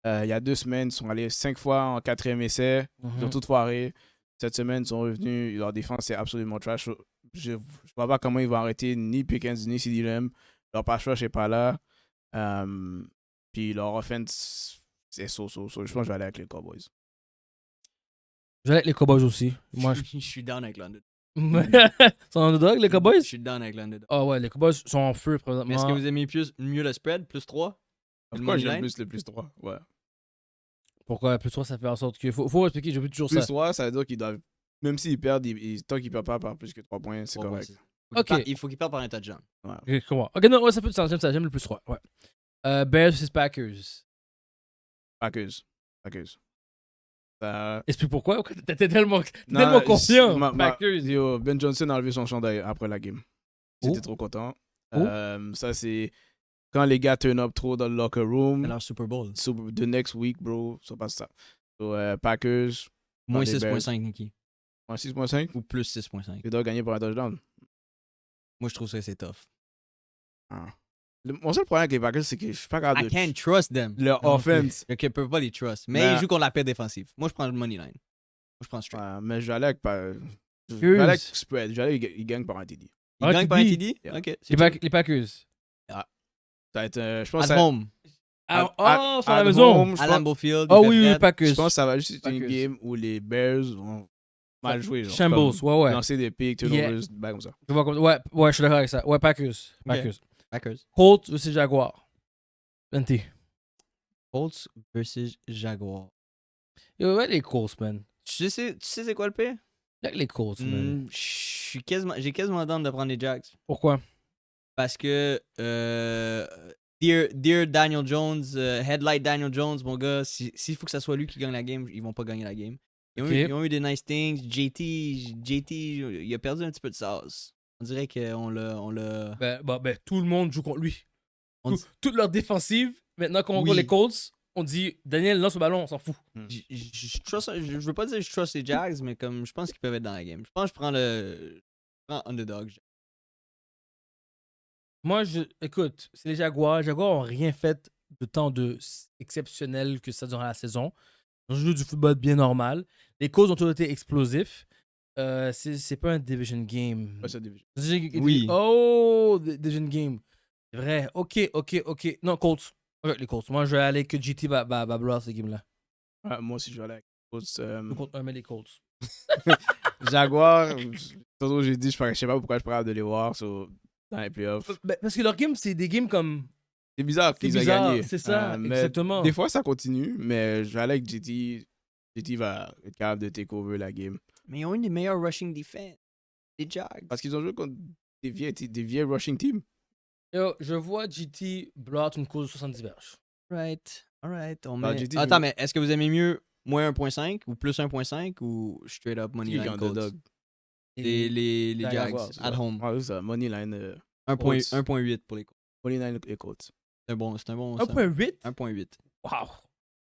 Il y a 2 semaines, ils sont allés 5 fois en 4e essai. Ils ont tout foiré. Cette semaine, ils sont revenus. Leur défense est absolument trash. Je ne vois pas comment ils vont arrêter ni Pickens ni CeeDee Lamb. Leur pass rush n'est pas là. Puis leur offense, c'est so. Je pense que je vais aller avec les Cowboys.
Je vais aller avec les Cowboys aussi. Moi,
je suis down avec l'underdog.
Sont underdog, les Cowboys?
Je suis down avec l'underdog.
Ah ouais, les Cowboys sont en feu présentement.
Mais est-ce que vous aimez mieux le spread, plus 3?
Pourquoi j'aime plus le plus 3? Ouais.
Pourquoi plus 3, ça fait en sorte que... Faut expliquer, je veux toujours ça.
Plus 3, ça veut dire qu'ils doivent... Même s'ils perdent, tant qu'ils ne perdent pas par plus que 3 points, c'est correct.
Ok.
Il faut qu'ils perdent par un touchdown.
Ouais. Ok, non, ouais, ça peut être ça. J'aime le plus 3. Ouais. Bears vs Packers.
Packers.
Explique pourquoi. T'es tellement confiant. Packers.
Yo, Ben Johnson a enlevé son chandail après la game. J'étais trop content. Ça, c'est quand les gars turn up trop dans le locker room.
C'est leur Super Bowl.
The next week, bro, ça passe ça. So, Packers.
Moins 6.5, Nicky.
Moins 6.5?
Ou plus 6.5.
Ils doivent gagner pour un touchdown.
Moi, je trouve ça, c'est tough.
Mon seul problème avec les Packers, c'est que je suis pas capable de...
I can't trust them.
Leur offense.
Je ne peux pas les trust. Mais ils jouent contre la paire défensive. Moi, je prends le money line. Moi, je prends straight.
Mais je vais aller avec spread. Je vais aller, ils gagnent par un TD.
Ils gagnent par un TD?
Yeah.
Ok.
Les Packers.
Ça va être, je pense
At home.
Sur la maison.
À Lambeau Field.
Oh oui, Packers.
Je pense que ça va juste être une game où les Bears vont mal jouer. Genre,
Shambles, ouais.
Lancer des pics, turnovers, comme ça.
Ouais, je suis d'accord avec ça. Ouais, Packers. Colts versus Jaguars. Plenty.
Colts versus Jaguars.
Yo, ouais, les Colts, man.
Tu sais c'est quoi le pire?
Les Colts, man.
J'ai quasiment d'âme de prendre les Jags.
Pourquoi?
Parce que Dear Daniel Jones, Headlight Daniel Jones, mon gars, s'il faut que ça soit lui qui gagne la game, ils vont pas gagner la game. Ils ont eu des nice things. JT, il a perdu un petit peu de sauce. On dirait qu'on l'a...
Ben, tout le monde joue contre lui. Toute leur défensive, maintenant qu'on voit les Colts, on dit Daniel lance le ballon, on s'en fout.
Je veux pas dire que je trust les Jags, mais comme je pense qu'ils peuvent être dans la game. Je pense que je prends underdog.
Moi, écoute, c'est les Jaguars. Les Jaguars n'ont rien fait de tant exceptionnel que ça durant la saison. Ils ont joué du football bien normal. Les Colts ont toujours été explosifs. C'est pas un division game.
Ouais, c'est un division.
Oui.
Oh, division game. C'est vrai. Ok. Non, Colts. Okay, les Colts. Moi, je vais aller que GT va bloquer cette game-là.
Ouais, moi aussi, je vais aller avec les Colts.
Mais les Colts.
Jaguars, tantôt j'ai dit, je sais pas pourquoi je suis capable de les voir dans les playoffs.
Parce que leur game, c'est des games comme...
C'est bizarre qu'ils aient gagné.
C'est ça, exactement.
Des fois, ça continue, mais je vais aller avec GT. GT va être capable de take over la game.
Mais ils ont une des meilleures rushing defense. Les Jags.
Parce qu'ils ont joué contre des vieilles rushing teams.
Yo, je vois GT bloquer une course de 70 verges.
Right. Alright.
GT,
attends, mais est-ce que vous aimez mieux moins 1.5 ou plus 1.5 ou straight up money line Colts? Les Jags at home.
Ouais, c'est ça. Money line.
1.8 pour les Colts.
Money line et Colts.
C'est un bon.
1.8?
1.8.
Wow.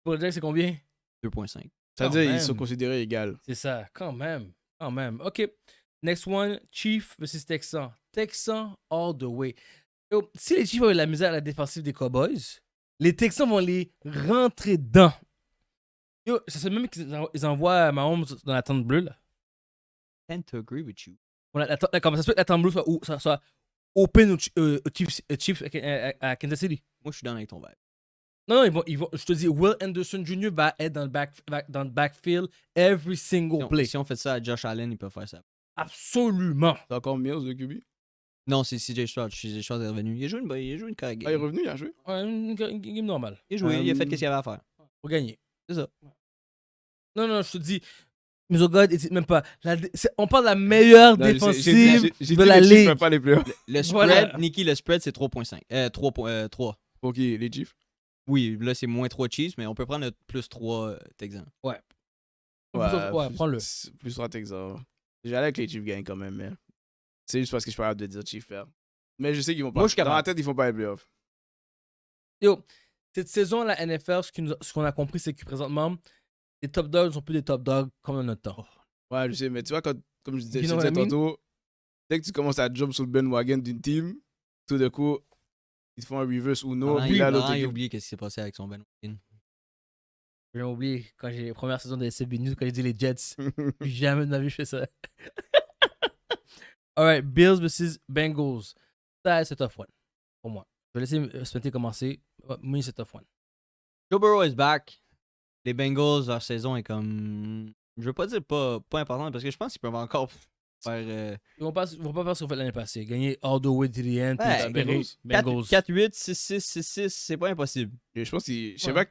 Pour les Jags, c'est combien?
2.5.
Ça veut dire qu'ils sont considérés égales.
C'est ça, quand même. OK. Next one, Chiefs versus Texans. Texans all the way. Yo, si les Chiefs ont eu la misère à la défensive des Cowboys, les Texans vont les rentrer dedans. Yo, ça se fait même qu'ils envoient Mahomes dans la tente bleue, là.
I tend to agree with you.
Comment ça se fait que la tente bleue soit open aux Chiefs à Kansas City?
Moi, je suis dans avec ton vibe.
Non, ils vont, je te dis, Will Anderson Jr. va être dans le backfield every single play.
Si on fait ça à Josh Allen, il peut faire ça.
Absolument.
T'as encore Mills de QB?
Non, c'est CJ Stroud. CJ Stroud est revenu. Il a joué une correcte game.
Ah, il est revenu, il a joué?
Ouais, une game normale.
Il a joué, il a fait ce qu'il avait à faire.
Pour gagner.
C'est ça.
Non, je te dis, Misogod, même pas. On parle de la meilleure défensive de la ligue.
Pas les plus.
Le spread, Nicky, le spread, c'est 3.5. 3.
Pour qui? Les Chiefs?
Oui, là, c'est moins 3 Chiefs, mais on peut prendre notre plus 3 Texans.
Ouais,
plus-
prends-le.
Plus 3 Texans. J'allais avec les Chiefs gagnent quand même, mais c'est juste parce que je suis pas capable de dire Chiefs perdre. Mais je sais qu'ils vont pas.
Moi, je suis
Dans ma
capable.
tête, ils font pas les playoffs.
Yo, cette saison, la NFL, ce qu'on a compris, c'est que présentement, les top dogs sont plus des top dogs comme dans notre temps.
Ouais, je sais, mais tu vois, comme je disais,
You
je
know
te
what I
disais
mean?
tantôt, dès que tu commences à jump sur le bandwagon d'une team, tout d'un coup, ils te font un reverse ou non, puis là, l'autre
Laurent, il a
équipe.
oublié qu'est-ce qui s'est passé avec son Ben Watkins.
J'ai oublié quand j'ai la première saison de SCB News, quand j'ai dit les Jets. Jamais de ma vie je fais ça. Alright, Bills vs Bengals. Ça, c'est tough one. Pour moi. Je vais laisser Spenty commencer. Moi, c'est tough one.
Joe Burrow is back. Les Bengals, leur saison est comme. Je veux pas dire pas importante parce que je pense qu'ils peuvent encore faire.
Ils vont pas faire ce qu'ils ont fait l'année passée. Gagner all the way to the end. Puis
Ouais,
espérer Bengals.
4-8, 6-6, 6-6, c'est pas impossible.
Et je pense qu'ils. Je sais
Ouais.
pas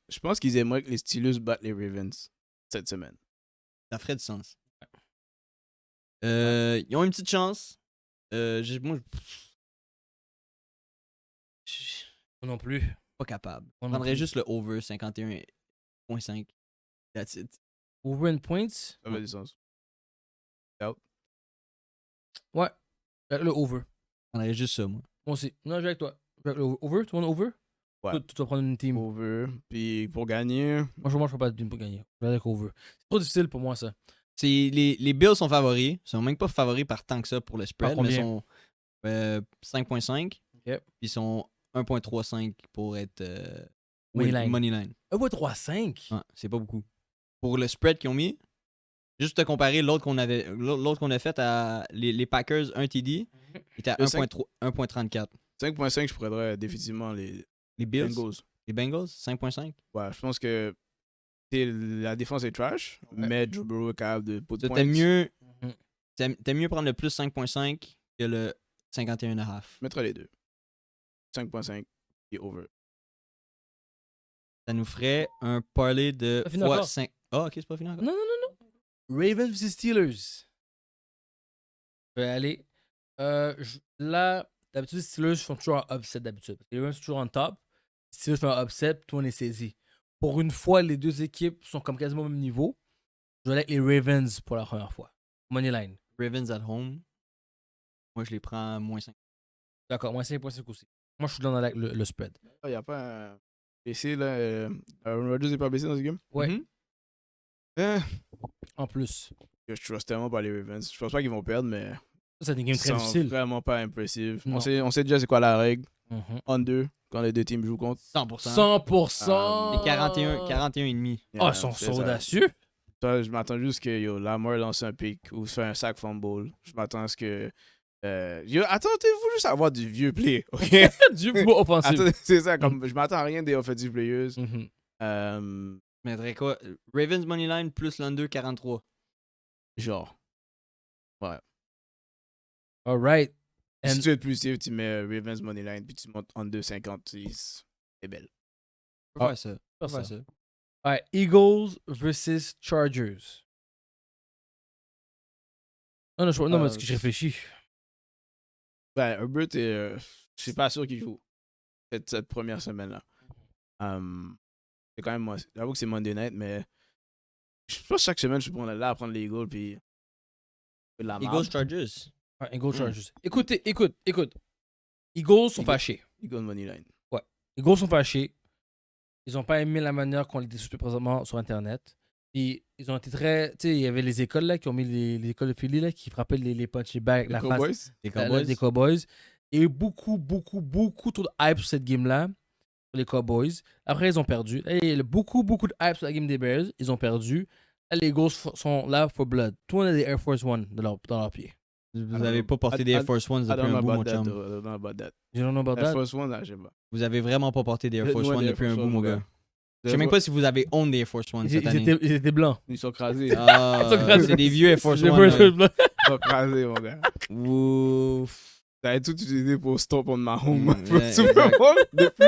je pense qu'ils aimeraient que les Steelers battent les Ravens cette semaine.
Ça ferait du sens. Ils ont une petite chance. Moi, je suis
Non plus.
pas capable.
Moi
Je
non
prendrais
plus.
juste le over 51.5. That's it.
Over and points.
Ça fait du sens.
Ouais. Avec le over.
Je prendrais juste ça, moi.
Moi aussi. Non, je vais avec toi. Je vais avec le over. Tu vois le over?
Ouais.
Toi, tu vas prendre une team.
Over. Puis pour gagner,
Moi, je ne peux pas de team pour gagner. Je vais avec over. C'est trop difficile pour moi, ça.
Les Bills sont favoris. Ils sont même pas favoris par tant que ça pour le spread,
Par
mais ils
combien?
sont 5.5.
Ok.
Puis ils sont 1.35 pour être
Moneyline.
Moneyline.
1.35.
Ouais, c'est pas beaucoup. Pour le spread qu'ils ont mis, juste te comparer l'autre qu'on a fait à les Packers 1 TD, il était à
Le 5.
1.34.
5.5, je prendrais définitivement les
Les Bills,
Bengals.
les Bengals 5.5.
Ouais, je pense que la défense est trash, mais Joe Burrow est capable de put points.
T'aimes mieux prendre le plus 5.5 que le 51.5.
Je mettrais les deux. 5.5 et over.
Ça nous ferait un parlay de
Pas fini
fois
encore.
5. Ah, ok, c'est pas fini encore.
Non. Ravens vs Steelers. Je vais aller. Là, d'habitude, les Steelers font toujours un upset d'habitude. Les Ravens sont toujours en top. Les Steelers font un upset, tout le monde est saisi. Pour une fois, les deux équipes sont comme quasiment au même niveau. Je vais aller avec les Ravens pour la première fois. Moneyline.
Ravens at home. Moi, je les prends à moins 5.
D'accord, moi 5.5 aussi. Moi, je suis dans le spread.
Il n'y a pas un blessé, là. Aaron Rodgers n'est pas blessé dans ce game?
Ouais.
Mhm.
En plus.
Je trust tellement pas les Ravens. Je pense pas qu'ils vont perdre, mais
Ça, c'est une game
ils
très
sont
difficile.
vraiment pas impressifs.
Non.
On sait déjà c'est quoi la règle.
Mhm.
Under, quand les deux teams jouent contre.
100%.
100%.
Et 41,5.
Ah, ils sont audacieux.
Toi, je m'attends juste que Lamar lance un pick ou se fait un sack fumble. Je m'attends à ce que. Attendez-vous juste à avoir du vieux play, ok?
Du football offensif.
Attendez, c'est ça, comme je m'attends à rien des offensive players.
Mhm.
Euh,
Je mettrais quoi? Ravens Moneyline plus l'under 43.
genre.
All right.
Si
And-
tu es plus safe, tu mets Ravens Moneyline puis tu montes en 2,50. C'est belle.
On peut
Ah,
faire ça. On peut
ça.
faire ça.
All right. Eagles versus Chargers. Non, mais parce que je réfléchis.
Ben, Herbert, je suis pas sûr qu'il joue cette première semaine-là. C'est quand même. J'avoue que c'est Monday night, mais je pense que chaque semaine, je suis là à prendre les Eagles puis. De la
Eagles
merde.
Chargers.
Ouais, Eagles Chargers. Écoutez. Eagles sont fâchés.
Eagles Moneyline.
Eagles sont fâchés. Ils n'ont pas aimé la manière qu'on les discute présentement sur Internet. Puis ils ont été très. Tu sais, il y avait les écoles là qui ont mis les écoles de Philly là qui frappaient les punching bags avec
Les
la
Cowboys?
face
Les
la-
Cowboys.
des Cowboys. Il y a eu beaucoup trop de hype sur cette game-là, sur les Cowboys. Après, ils ont perdu. Et il y a eu beaucoup de hype sur la game des Bears. Ils ont perdu. Là, les Eagles sont là for blood. Tout le monde a des Air Force One dans leurs pieds.
Vous n'avez pas porté des Air Force Ones
I
depuis
don't
un
know
bout,
about
mon
that.
chum.
I don't know about that.
You don't know about
Air
that?
Force One, là, je sais pas.
Vous avez vraiment pas porté des Air Force
Loin
One
des
depuis
Air
un
Force
bout,
One,
mon
mon
gars.
gars.
Je sais même pas si vous avez own des Air Force One cette année.
Ils étaient blancs.
Ils sont crasés.
Ah,
Ils sont crasés.
c'est des vieux Air Force
Les
One.
Bears
là.
sont blancs.
Ils sont crasés, mon gars.
Ouf.
T'avais tout utilisé pour stop on my home.
Ouais,
Super bon. Depuis,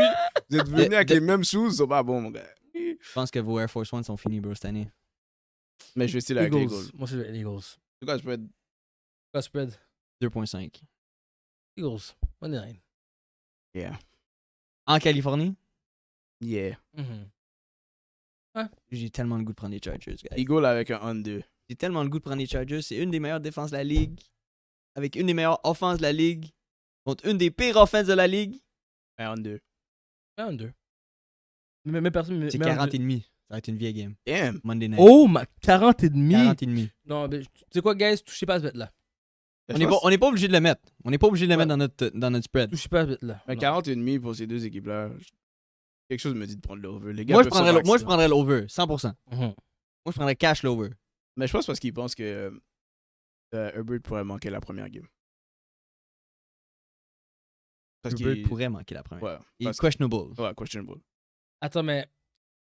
vous êtes venu
De-
avec
de-
les mêmes shoes, ils sont pas bons, mon gars.
Je pense que vos Air Force One sont finis, bro, cette année.
Mais je vais essayer avec les
Eagles.
Eagles.
Moi, c'est les Eagles.
En tout cas, je peux être.
Quoi, spread?
2.5.
Eagles. Money line.
Yeah.
En Californie?
Yeah.
J'ai tellement le goût de prendre les Chargers, guys.
Eagle avec un under.
J'ai tellement le goût de prendre les Chargers. C'est une des meilleures défenses de la ligue. Avec une des meilleures offenses de la ligue. Contre une des pires offenses de la ligue.
Un under.
Un under. Mais personne.
C'est 40,5. Ça va être une vieille game.
Damn.
Monday night.
Oh, ma 40,5.
40,5.
Non, mais tu sais quoi, guys? Touchez pas à ce bet-là.
On n'est pas obligé de le mettre. On n'est pas obligé de le mettre dans notre spread.
Touchez pas à ce bet-là.
Mais
Non.
40,5 pour ces deux équipes-là. Quelque chose me dit de prendre l'over. Les gars
Moi, je
peuvent se
prendrais l'over. 100%.
Mhm.
Moi, je prendrais cash l'over.
Mais je pense parce qu'ils pensent que Herbert pourrait manquer la première game. Parce
Herbert
qu'il
pourrait manquer la première.
Ouais.
Il est
parce-
questionable.
Ouais, questionable.
Attends, mais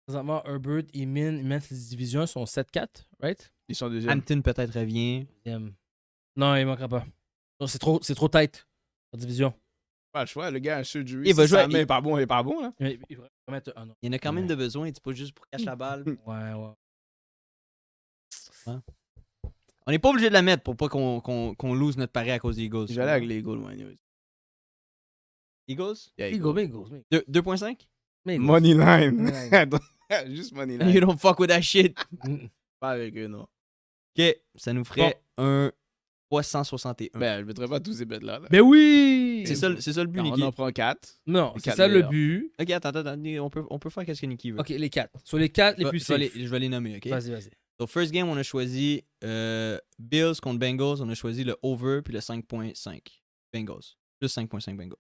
présentement, Herbert, il mène ses divisions, ils sont 7-4, right?
Ils sont deuxième.
Hampton peut-être revient.
Non, il manquera pas. Non, c'est trop tight, en division.
Pas le choix, le gars a un surgery.
Il va jouer-
Il est pas bon, il est pas bon. Là.
Il va mettre un an.
Il y en a quand même
Ouais.
de besoin. C'est pas juste pour cacher la balle.
Ouais.
On n'est pas obligé de la mettre pour pas qu'on lose notre pari à cause des Eagles.
J'allais avec les Eagles, moi. anyways.
Eagles?
Yeah,
Eagles.
2.5?
Money line.
Money line.
Juste money
You
line.
don't fuck with that shit.
Ah,
Pas avec eux, non.
Ok, ça nous ferait un 361.
Ben, je mettrais pas tous ces bêtes là.
Ben oui!
c'est ça le but,
On
Niki.
en prend 4.
Non,
Les
c'est
quatre
ça le
meilleurs.
but.
Ok, attends, on peut faire qu'est-ce que Niki veut.
Ok, les 4. Sur les 4, les plus safe.
je vais les nommer, ok?
Vas-y.
So, first game, on a choisi Bills contre Bengals. On a choisi le over puis le 5.5 Bengals. Plus 5.5 Bengals.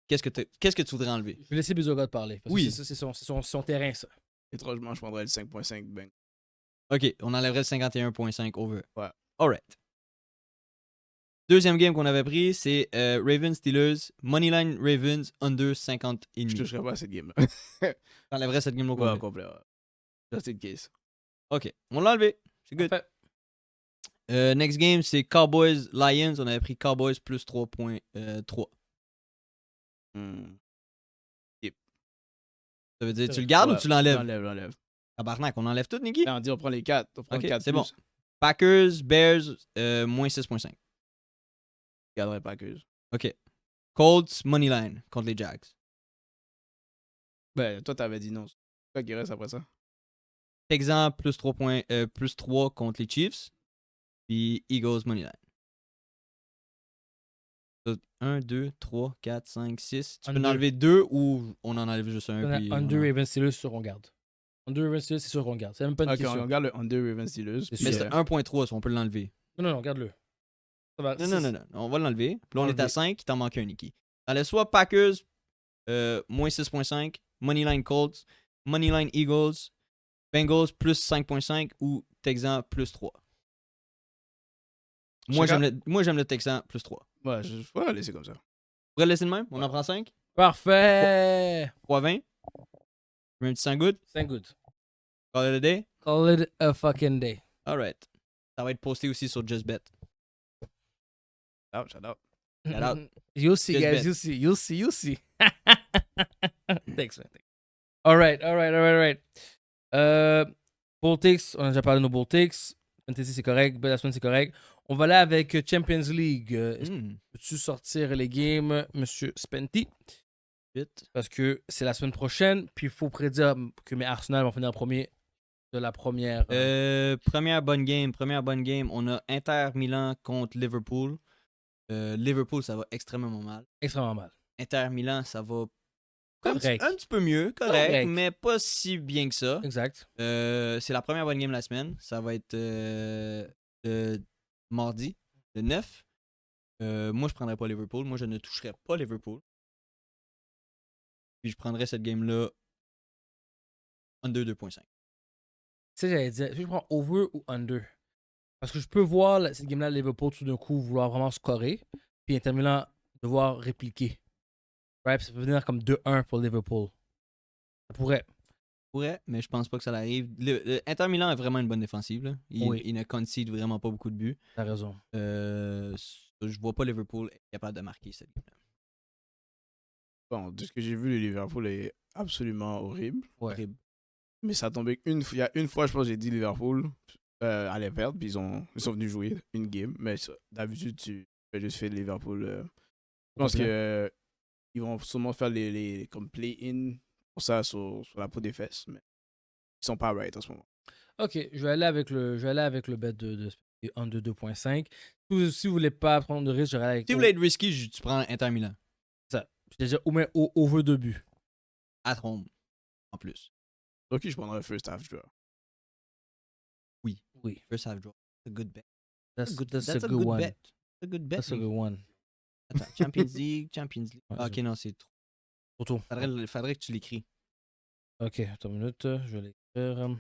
Qu'est-ce que tu voudrais enlever?
Je vais laisser Bizogod parler. Parce
Oui.
que c'est son terrain, ça.
Étrangement, je prendrais le 5.5 bang.
Ok, on enlèverait le 51.5 over.
Ouais.
Alright. Deuxième game qu'on avait pris, c'est Ravens Steelers. Moneyline Ravens under 50 et
Je
demi.
toucherais pas à cette game-là.
T'enlèverais cette game-là au
Ouais,
complet.
complet. Ouais. Just in case.
Ok, on l'a enlevé. C'est good.
Parfait.
Next game, c'est Cowboys Lions. On avait pris Cowboys plus 3.3. Ça veut dire, tu le gardes ou tu l'enlèves?
J'enlève.
Tabarnak, on enlève tout, Niki?
Là, on dit on prend les 4. On prend
Ok,
4
c'est bon. Packers, Bears, moins 6.5.
Je garderais Packers.
Ok. Colts, Moneyline contre les Jags.
Ben, toi, t'avais dit non. C'est toi qui reste après ça.
Texans, plus 3 contre les Chiefs. Puis Eagles, Moneyline. 1, 2, 3, 4, 5, 6. Tu peux en
Under.
enlever 2 ou on en enlève juste un? Puis
Under Ravens Steelers, c'est sûr qu'on garde. Under Ravens Steelers, c'est sûr qu'on garde. C'est même pas une
Ok,
question.
on regarde le under Ravens Steelers.
C'est
Mais
sûr.
c'est 1.3, ça, on peut l'enlever.
Non, garde-le. Ça va.
Non, on va l'enlever. Puis là, on est à
Enlever.
5, il t'en manque un, Niki. T'enlèves soit Packers, moins 6.5, Moneyline Colts, Moneyline Eagles, Bengals, plus 5.5 ou Texans, plus 3. Moi, j'aime le Texan, plus 3.
Ouais, je vais la laisser comme ça.
On pourrait le laisser de même? On en prend 5?
Parfait!
3,20? Je mets un petit 100 good?
C'est good.
Call it a day?
Call it a fucking day.
Alright. Ça va être posté aussi sur JustBet.
Shout out.
Shout out.
You'll see,
Just
guys.
bet.
You'll see. Thanks, man. All right. Baltics, on a déjà parlé de nos Baltics. Fantasy, c'est correct. Bella c'est correct. On va aller avec Champions League. Peux-tu sortir les games, Monsieur Spenty?
Vite.
Parce que c'est la semaine prochaine. Puis il faut prédire que mes Arsenal vont finir premier de la première.
Première bonne game. On a Inter Milan contre Liverpool. Liverpool, ça va extrêmement mal.
Extrêmement mal.
Inter Milan, ça va
Correct.
un petit peu mieux, correct,
Correct.
mais pas si bien que ça.
Exact.
C'est la première bonne game de la semaine. Ça va être le mardi, le 9. Moi, je prendrais pas Liverpool. Moi, je ne toucherais pas Liverpool. Puis je prendrais cette game-là under 2.5.
Tu sais, j'allais dire, est-ce que je prends over ou under? Parce que je peux voir cette game-là, Liverpool, tout d'un coup, vouloir vraiment scorer. Puis Inter Milan devoir répliquer. Right? Ça peut venir comme 2-1 pour Liverpool. Ça pourrait.
Pourrait, mais je pense pas que ça l'arrive. Inter Milan est vraiment une bonne défensive. Là. Il ne concede vraiment pas beaucoup de buts.
T'as raison.
Je vois pas Liverpool être capable de marquer cette game-là.
Bon, de ce que j'ai vu, le Liverpool est absolument horrible.
Ouais.
Horrible.
Mais ça a tombé il y a une fois, je pense, j'ai dit Liverpool allait perdre, puis ils sont venus jouer une game. Mais d'habitude, tu fais juste faire Liverpool. Je pense que ils vont sûrement faire les comme play-in pour ça sur la peau des fesses. Mais ils sont pas right en ce moment.
Ok, je vais aller avec le bet de under 2.5. Si vous voulez pas prendre de risque, je vais aller avec
Si vous voulez être risky, tu prends Inter Milan.
ça. C'est-à-dire au over 2 buts.
At home, en plus.
Ok, je prendrais first half draw.
Oui.
First half draw. That's a good bet.
That's
That's
a good one.
bet. That's a good bet.
That's a good one.
Attends, Champions League.
Ouais,
Ah, ok, non, c'est trop.
Trop tôt.
Faudrait que tu l'écris.
Ok, attends une minute. Je vais l'écrire.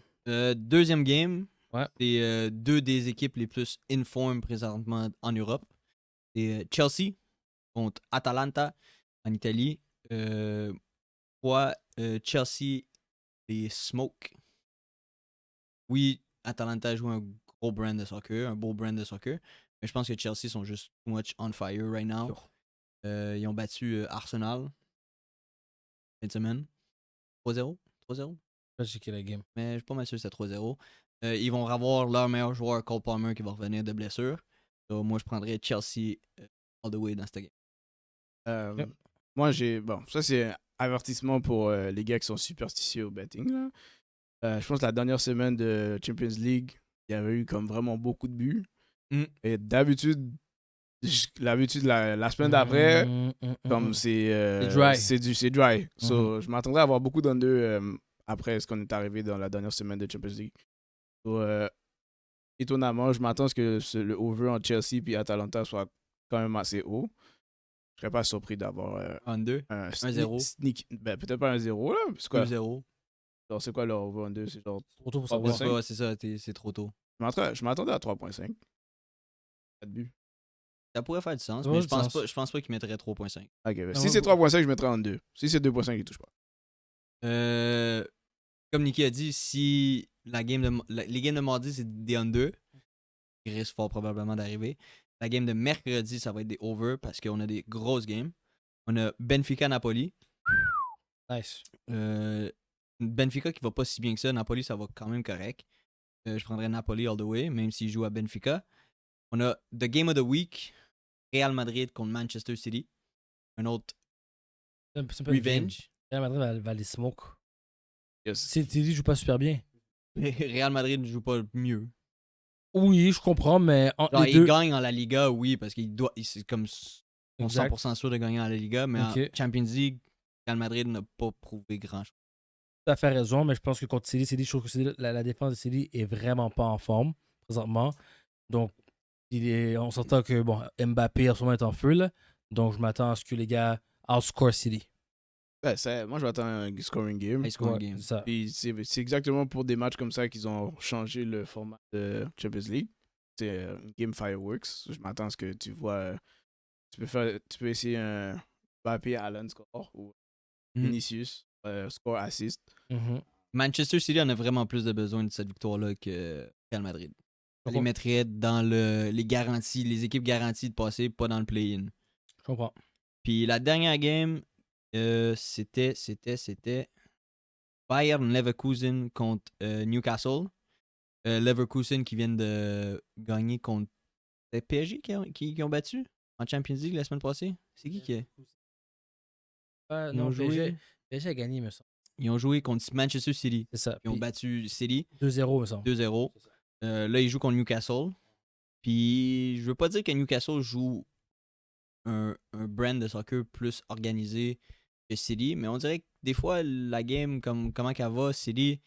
Deuxième game.
Ouais.
C'est deux des équipes les plus informes présentement en Europe. C'est Chelsea contre Atalanta en Italie. Chelsea les Smoke. Oui, Atalanta joue un gros brand de soccer, un beau brand de soccer. Mais je pense que Chelsea sont juste too much on fire right now. Ils ont battu Arsenal cette semaine. 3-0. 3-0.
Je vais checker la game.
Mais je suis pas mal sûr que c'est 3-0. Ils vont avoir leur meilleur joueur, Cole Palmer, qui va revenir de blessure. Donc, moi, je prendrais Chelsea all the way dans cette game.
Yep. Moi, bon, ça c'est un avertissement pour les gars qui sont superstitieux au betting. Là. Je pense que la dernière semaine de Champions League, il y avait eu comme vraiment beaucoup de buts. Et d'habitude, la semaine d'après, comme c'est
dry.
C'est dry. So, je m'attendais à avoir beaucoup d'under après ce qu'on est arrivé dans la dernière semaine de Champions League. So, étonnamment, je m'attends à ce que le over en Chelsea et Atalanta soit quand même assez haut. Je serais pas surpris d'avoir
under.
un
1-0.
Ben, peut-être pas un 0 là. C'est quoi?
2-0.
Alors, c'est quoi leur over under? C'est genre
Trop tôt pour
3.5.
savoir.
Ouais, c'est ça, c'est trop tôt.
Je m'attendais à 3.5. Pas de but.
Ça pourrait faire du sens,
Ça
mais
va
je pense pas qu'ils mettraient 3.5.
Ok, ben,
Ça
si
va
c'est
pas.
3.5, je mettrais en 2. Si c'est 2.5, il touche pas.
Comme Nicky a dit, si les games de mardi, c'est des under, qui risquent fort probablement d'arriver. La game de mercredi, ça va être des over parce qu'on a des grosses games. On a Benfica-Napoli.
Nice.
Benfica qui va pas si bien que ça. Napoli, ça va quand même correct. Je prendrais Napoli all the way, même s'il joue à Benfica. On a The Game of the Week. Real Madrid contre Manchester City. Un autre
C'est pas une game.
revenge.
Real Madrid va les smoke.
Yes.
City joue pas super bien.
Real Madrid ne joue pas mieux.
Oui, je comprends, mais
Genre,
les
il
deux...
gagne en la Liga, oui, parce qu'il doit. C'est comme
Exact.
100% sûr de gagner en la Liga, mais
Ok.
en Champions League, Real Madrid n'a pas prouvé grand-chose.
Tu as fait raison, mais je pense que contre City, je trouve que la défense de City est vraiment pas en forme présentement. Donc, on s'entend que bon, Mbappé en ce moment est en feu. Là. Donc, je m'attends à ce que les gars outscore City.
Ben, moi, je vais attendre un scoring game.
High scoring
Ouais,
game.
c'est ça.
Puis c'est exactement pour des matchs comme ça qu'ils ont changé le format de Champions League. C'est une game fireworks. Je m'attends à ce que tu vois. Tu peux essayer un Mbappé Allen score ou Vinicius score assist.
Manchester City en a vraiment plus de besoin de cette victoire-là que Real Madrid. Je les mettrais dans les garanties, les équipes garanties de passer, pas dans le play-in.
Je comprends.
Puis la dernière game, c'était Bayern Leverkusen contre Newcastle. Leverkusen qui viennent de gagner contre PSG qui ont battu en Champions League la semaine passée. C'est qui est?
Non, PSG a gagné, me semble.
Ils ont joué contre Manchester City.
C'est ça.
Ils ont battu City
2-0, me semble.
2-0. Là, ils jouent contre Newcastle. Puis, je veux pas dire que Newcastle joue un brand de soccer plus organisé que City, mais on dirait que des fois, la game, comment qu'elle va, City,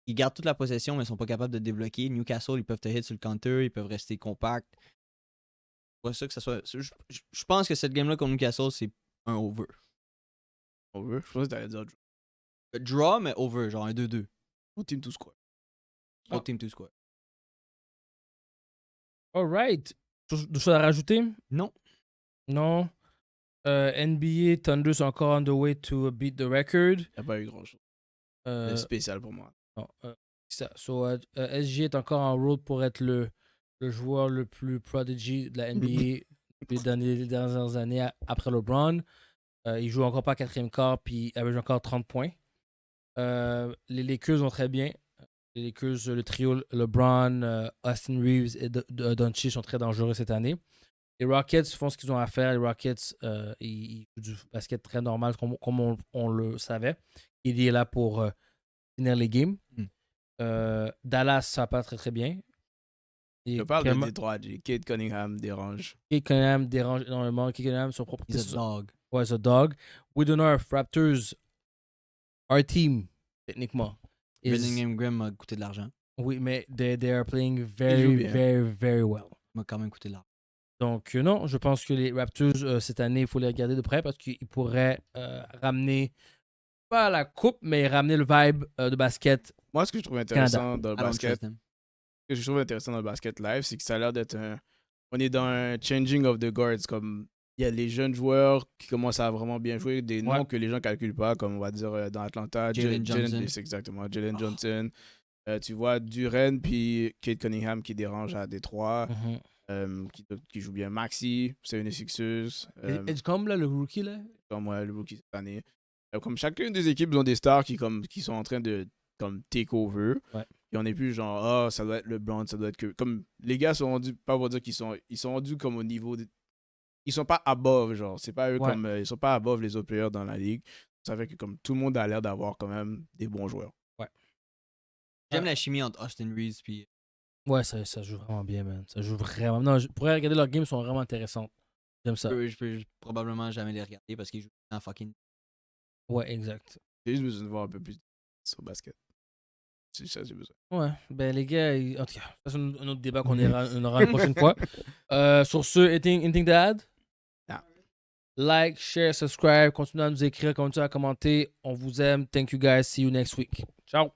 ils gardent toute la possession, mais ils sont pas capables de débloquer. Newcastle, ils peuvent te hit sur le counter, ils peuvent rester compacts. C'est pas ça que ça soit. Je pense que cette game-là contre Newcastle, c'est un over.
Over? Je pensais que t'allais dire
Draw, mais over, genre un 2-2.
au team to score.
Au team to score.
Alright. D'autres choses à rajouter?
Non.
Non. NBA, Thunder sont encore on the way to beat the record.
Il n'y a pas eu grand-chose. C'est spécial pour moi.
Non, ça. So, SG est encore en road pour être le joueur le plus prodigy de la NBA dans les dernières années après LeBron. Il joue encore pas quatrième quart, puis il avait encore 30 points. Les Lakers vont très bien. Les Lakers, le trio LeBron, Austin Reeves et Doncic sont très dangereux cette année. Les Rockets font ce qu'ils ont à faire. Les Rockets, ils jouent du basket très normal, comme on le savait. Il est là pour finir les games. Dallas, ça va pas très très bien.
Je parle de Détroit. Cade Cunningham dérange.
Cade Cunningham dérange énormément. Cade Cunningham, son propre.
He's a dog.
Ouais, c'est un dog. Widow North, Raptors, our team, techniquement.
Brandon Ingram m'a coûté de l'argent.
Oui, mais they are playing very, very, very well.
M'a quand même coûté de l'argent.
Donc, non, je pense que les Raptors, cette année, il faut les regarder de près parce qu'ils pourraient ramener, pas la coupe, mais ramener le vibe de basket.
Moi, ce que je trouve intéressant dans le basket, live, c'est que ça a l'air d'être on est dans un changing of the guards. Comme il y a les jeunes joueurs qui commencent à vraiment bien jouer, des noms que les gens ne calculent pas, comme on va dire dans Atlanta,
Jalen Johnson.
C'est exactement, Jalen Johnson. Tu vois Duren puis Cade Cunningham qui dérange à Détroit. Qui joue bien. Maxi, c'est une Sixers.
Edgecombe, là, le rookie, là.
Comme le rookie cette année. Comme chacune des équipes ont des stars qui sont en train de take over.
Ouais.
Et on n'est plus genre, ça doit être LeBron, ça doit être que. Comme les gars sont rendus, pas pour dire qu'ils sont rendus comme au niveau. Ils sont pas above, genre. C'est pas eux comme. Ils sont pas above les autres players dans la ligue. Ça fait que comme tout le monde a l'air d'avoir quand même des bons joueurs.
Ouais.
J'aime la chimie entre Austin Reeves puis.
Ouais, ça joue vraiment bien, man. Ça joue vraiment. Non, je pourrais regarder leurs games, ils sont vraiment intéressants. J'aime ça.
Je peux probablement jamais les regarder parce qu'ils jouent en fucking.
Ouais, exact.
J'ai juste besoin de voir un peu plus sur le basket. C'est ça, j'ai besoin.
Ouais, ben les gars, en tout cas, c'est un autre débat qu'on aura une prochaine fois. Sur ce, anything to add?
Non.
Like, share, subscribe, continuez à nous écrire, continuez à commenter. On vous aime. Thank you guys. See you next week. Ciao.